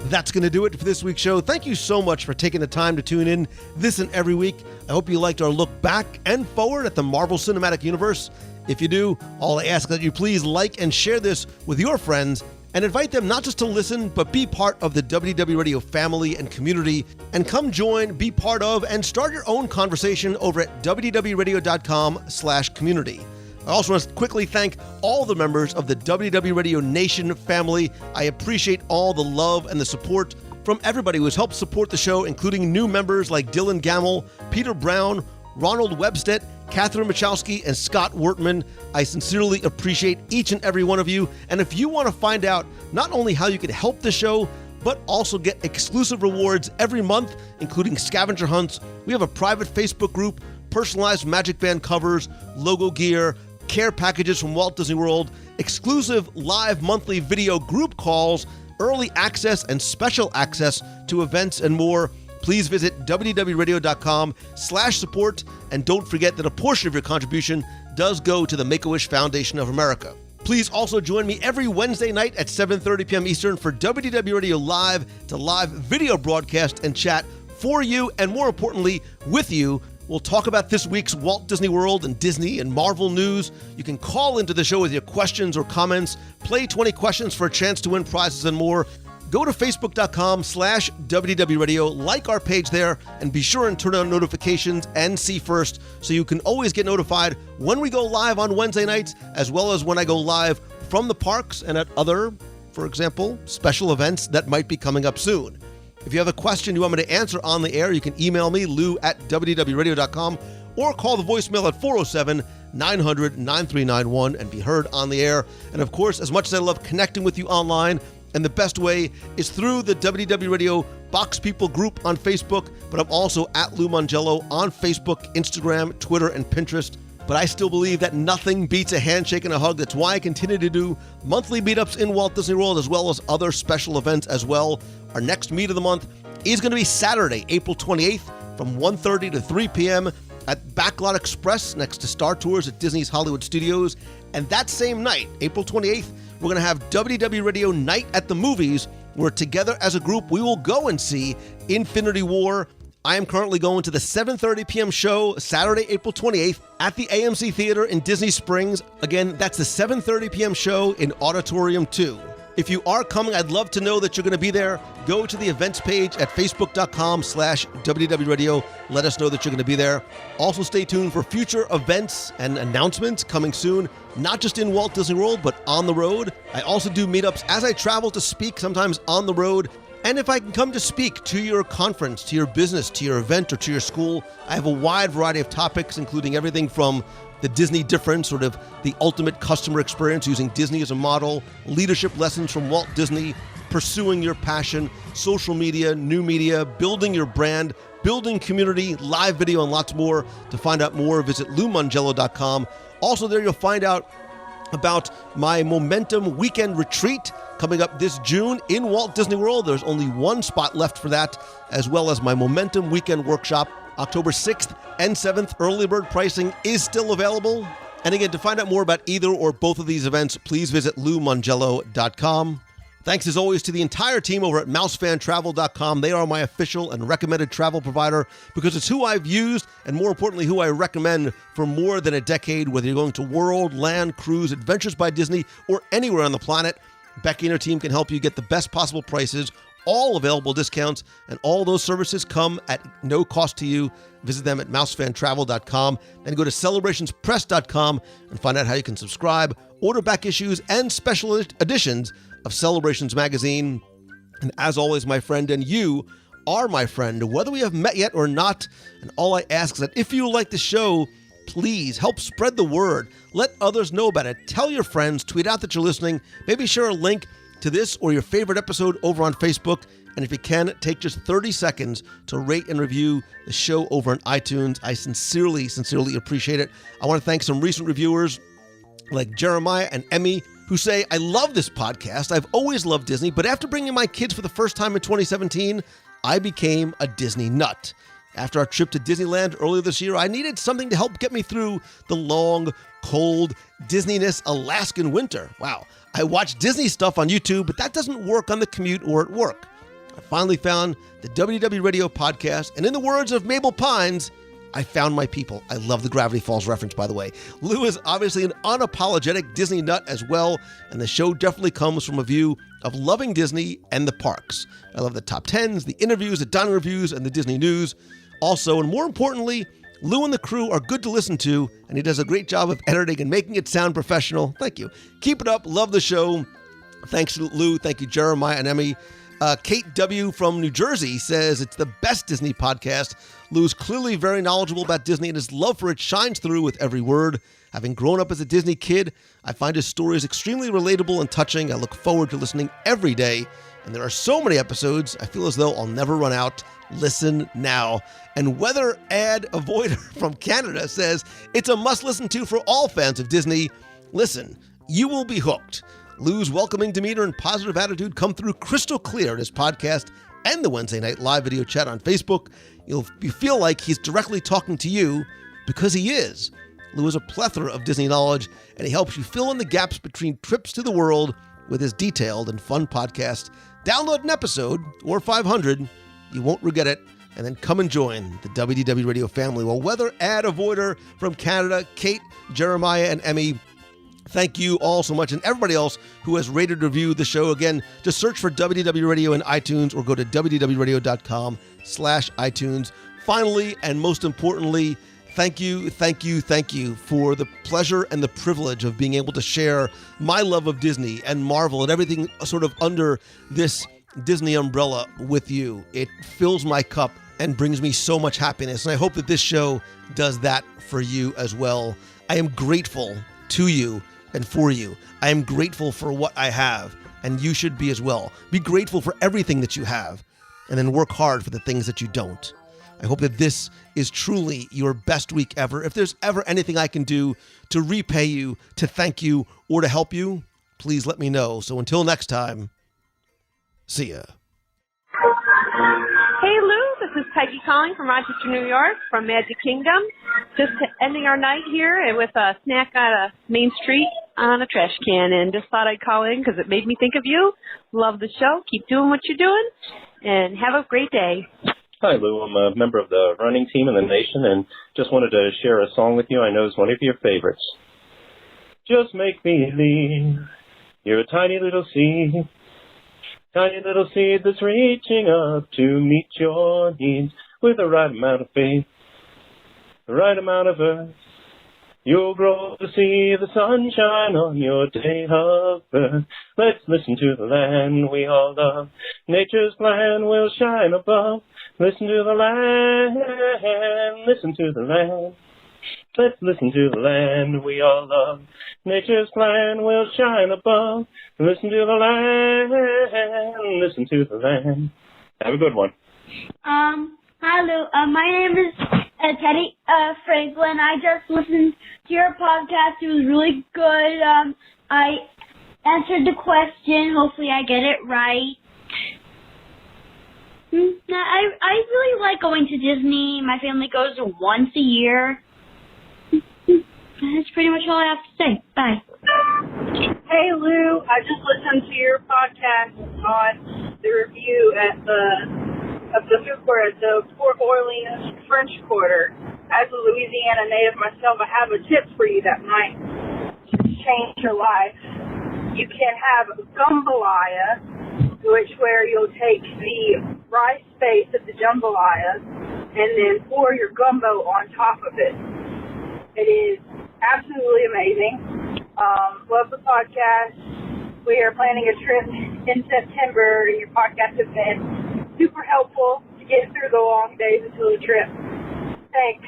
That's going to do it for this week's show. Thank you so much for taking the time to tune in this and every week. I hope you liked our look back and forward at the Marvel Cinematic Universe. If you do, all I ask is that you please like and share this with your friends and invite them not just to listen, but be part of the WDW Radio family and community, and come join, be part of, and start your own conversation over at wdwradio.com/community. I also want to quickly thank all the members of the WDW Radio Nation family. I appreciate all the love and the support from everybody who has helped support the show, including new members like Dylan Gamble, Peter Brown, Ronald Webstead, Catherine Machowski, and Scott Wortman. I sincerely appreciate each and every one of you. And if you want to find out not only how you can help the show, but also get exclusive rewards every month, including scavenger hunts, we have a private Facebook group, personalized Magic Band covers, logo gear, care packages from Walt Disney World, exclusive live monthly video group calls, early access and special access to events and more. Please visit wdwradio.com/support, and don't forget that a portion of your contribution does go to the Make-A-Wish Foundation of America. Please also join me every Wednesday night at 7:30 p.m. Eastern for WDW Radio Live, to live video broadcast and chat for you, and more importantly, with you. We'll talk about this week's Walt Disney World and Disney and Marvel news. You can call into the show with your questions or comments, play 20 questions for a chance to win prizes and more. Go to facebook.com/WDW Radio, like our page there, and be sure and turn on notifications and see first, so you can always get notified when we go live on Wednesday nights, as well as when I go live from the parks and at other, for example, special events that might be coming up soon. If you have a question you want me to answer on the air, you can email me, lou@wdwradio.com, or call the voicemail at 407-900-9391 and be heard on the air. And of course, as much as I love connecting with you online, and the best way is through the WDW Radio Box People group on Facebook, but I'm also at Lou Mongello on Facebook, Instagram, Twitter, and Pinterest. But I still believe that nothing beats a handshake and a hug. That's why I continue to do monthly meetups in Walt Disney World, as well as other special events as well. Our next meet of the month is going to be Saturday, April 28th from 1:30 to 3 p.m. at Backlot Express next to Star Tours at Disney's Hollywood Studios. And that same night, April 28th, we're going to have WDW Radio Night at the Movies, where together as a group, we will go and see Infinity War. I am currently going to the 7:30 p.m. show Saturday, April 28th at the AMC Theater in Disney Springs. Again, that's the 7:30 p.m. show in Auditorium 2. If you are coming, I'd love to know that you're going to be there. Go to the events page at facebook.com/WDW Radio. Let us know that you're going to be there. Also, stay tuned for future events and announcements coming soon, not just in Walt Disney World, but on the road. I also do meetups as I travel to speak, sometimes on the road. And if I can come to speak to your conference, to your business, to your event, or to your school, I have a wide variety of topics, including everything from the Disney difference, sort of the ultimate customer experience using Disney as a model, leadership lessons from Walt Disney, pursuing your passion, social media, new media, building your brand, building community, live video, and lots more. To find out more, visit LouMongello.com. Also there you'll find out about my Momentum Weekend Retreat coming up this June in Walt Disney World. There's only one spot left for that, as well as my Momentum Weekend Workshop, October 6th and 7th. Early bird pricing is still available. And again, to find out more about either or both of these events, please visit LouMongello.com. Thanks as always to the entire team over at MouseFanTravel.com. They are my official and recommended travel provider because it's who I've used and, more importantly, who I recommend for more than a decade, whether you're going to world, land, cruise, Adventures by Disney, or anywhere on the planet. Becky and her team can help you get the best possible prices, all available discounts, and all those services come at no cost to you. Visit them at MouseFanTravel.com and go to CelebrationsPress.com and find out how you can subscribe, order back issues, and special editions of Celebrations Magazine. And as always, my friend, and you are my friend, whether we have met yet or not. And all I ask is that if you like the show, please help spread the word. Let others know about it. Tell your friends, tweet out that you're listening, maybe share a link to this or your favorite episode over on Facebook. And if you can, take just 30 seconds to rate and review the show over on iTunes. I sincerely appreciate it. I want to thank some recent reviewers like Jeremiah and Emmy, who say, I love this podcast. I've always loved Disney, but after bringing my kids for the first time in 2017, I became a Disney nut. After our trip to Disneyland earlier this year, I needed something to help get me through the long, cold, Disneyness Alaskan winter. Wow. I watch Disney stuff on YouTube, but that doesn't work on the commute or at work. I finally found the WDW Radio podcast, and in the words of Mabel Pines, I found my people. I love the Gravity Falls reference, by the way. Lou is obviously an unapologetic Disney nut as well, and the show definitely comes from a view of loving Disney and the parks. I love the top 10s, the interviews, the dining reviews, and the Disney news. Also, and more importantly, Lou and the crew are good to listen to, and he does a great job of editing and making it sound professional. Thank you. Keep it up. Love the show. Thanks to Lou. Thank you, Jeremiah and Emmy. Kate W. from New Jersey says it's the best Disney podcast. Lou's clearly very knowledgeable about Disney, and his love for it shines through with every word. Having grown up as a Disney kid, I find his stories extremely relatable and touching. I look forward to listening every day, and there are so many episodes, I feel as though I'll never run out. Listen now. And Weather Ad Avoider from Canada says it's a must listen to for all fans of Disney. Listen, you will be hooked. Lou's welcoming demeanor and positive attitude come through crystal clear in his podcast and the Wednesday night live video chat on Facebook. You feel like he's directly talking to you because he is. Lou has a plethora of Disney knowledge, and he helps you fill in the gaps between trips to the world with his detailed and fun podcast. Download an episode, or 500, you won't regret it, and then come and join the WDW Radio family. Well, Weather Ad Avoider from Canada, Kate, Jeremiah, and Emmy, thank you all so much, and everybody else who has rated and reviewed the show. Again, just search for WDW Radio in iTunes or go to wdwradio.com/iTunes. Finally, and most importantly, thank you for the pleasure and the privilege of being able to share my love of Disney and Marvel and everything sort of under this Disney umbrella with you. It fills my cup and brings me so much happiness, and I hope that this show does that for you as well. I am grateful to you and for you. I am grateful for what I have, and you should be as well. Be grateful for everything that you have, and then work hard for the things that you don't. I hope that this is truly your best week ever. If there's ever anything I can do to repay you, to thank you, or to help you, please let me know. So until next time, see ya. Hey Lou, this is Peggy calling from Rochester, New York, from Magic Kingdom. Just ending our night here with a snack on a Main Street on a trash can, and just thought I'd call in because it made me think of you. Love the show. Keep doing what you're doing, and have a great day. Hi, Lou. I'm a member of the running team in the nation, and just wanted to share a song with you I know is one of your favorites. Just make believe you're a tiny little seed that's reaching up to meet your needs with the right amount of faith, the right amount of earth, You'll grow to see the sunshine on your day of birth. Let's listen to the land we all love. Nature's plan will shine above. Listen to the land, listen to the land. Let's listen to the land we all love. Nature's plan will shine above. Listen to the land, listen to the land. Have a good one. Hi, Lou. My name is Teddy Franklin. I just listened to your podcast. It was really good. I answered the question. Hopefully I get it right. I really like going to Disney. My family goes once a year. That's pretty much all I have to say. Bye. Hey, Lou. I just listened to your podcast on the review of the food court at the Port Orleans French Quarter. As a Louisiana native myself, I have a tip for you that might change your life. You can have jambalaya, where you'll take the rice base of the jambalaya and then pour your gumbo on top of it. It is absolutely amazing. Love the podcast. We are planning a trip in September, and your podcast has been super helpful to get through the long days until the trip. Thanks.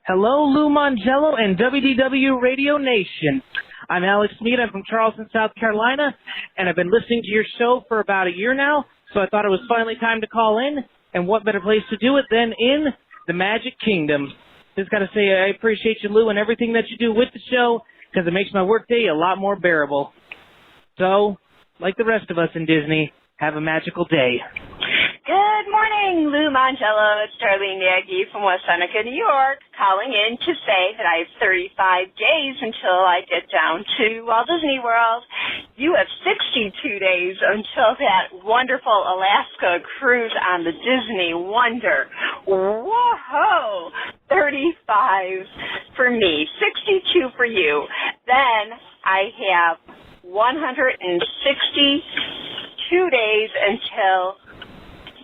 Hello, Lou Mongello and WDW Radio Nation. I'm Alex Mead. I'm from Charleston, South Carolina, and I've been listening to your show for about a year now, so I thought it was finally time to call in, and what better place to do it than in the Magic Kingdom. Just got to say I appreciate you, Lou, and everything that you do with the show, because it makes my workday a lot more bearable. So, like the rest of us in Disney, have a magical day. Good morning, Lou Mongello. It's Darlene Nagy from West Seneca, New York, calling in to say that I have 35 days until I get down to Walt Disney World. You have 62 days until that wonderful Alaska cruise on the Disney Wonder. Whoa! 35 for me, 62 for you. Then I have 162 days until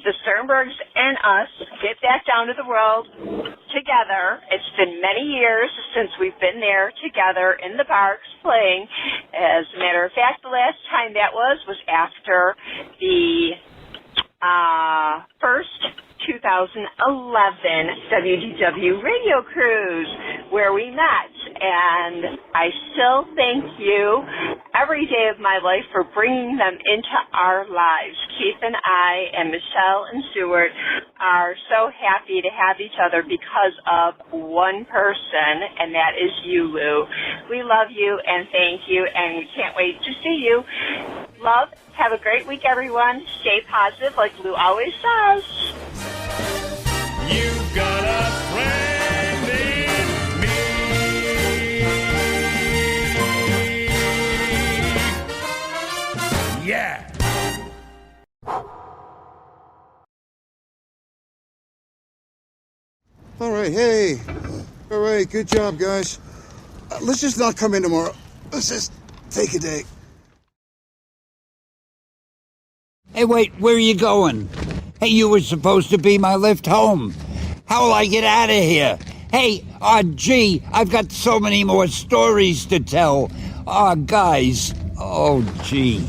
the Sternbergs and us get back down to the world together. It's been many years since we've been there together in the parks playing. As a matter of fact, the last time that was after the first 2011 WDW Radio Cruise, where we met. And I still thank you every day of my life for bringing them into our lives. Keith and I and Michelle and Stuart are so happy to have each other because of one person, and that is you, Lou. We love you and thank you, and we can't wait to see you. Love. Have a great week, everyone. Stay positive like Lou always says. You've got a friend in me. Yeah. All right, hey. All right, good job, guys. Let's just not come in tomorrow. Let's just take a day. Hey, wait, where are you going? Hey, you were supposed to be my lift home. How will I get out of here? Hey, gee, I've got so many more stories to tell. Guys, oh, gee.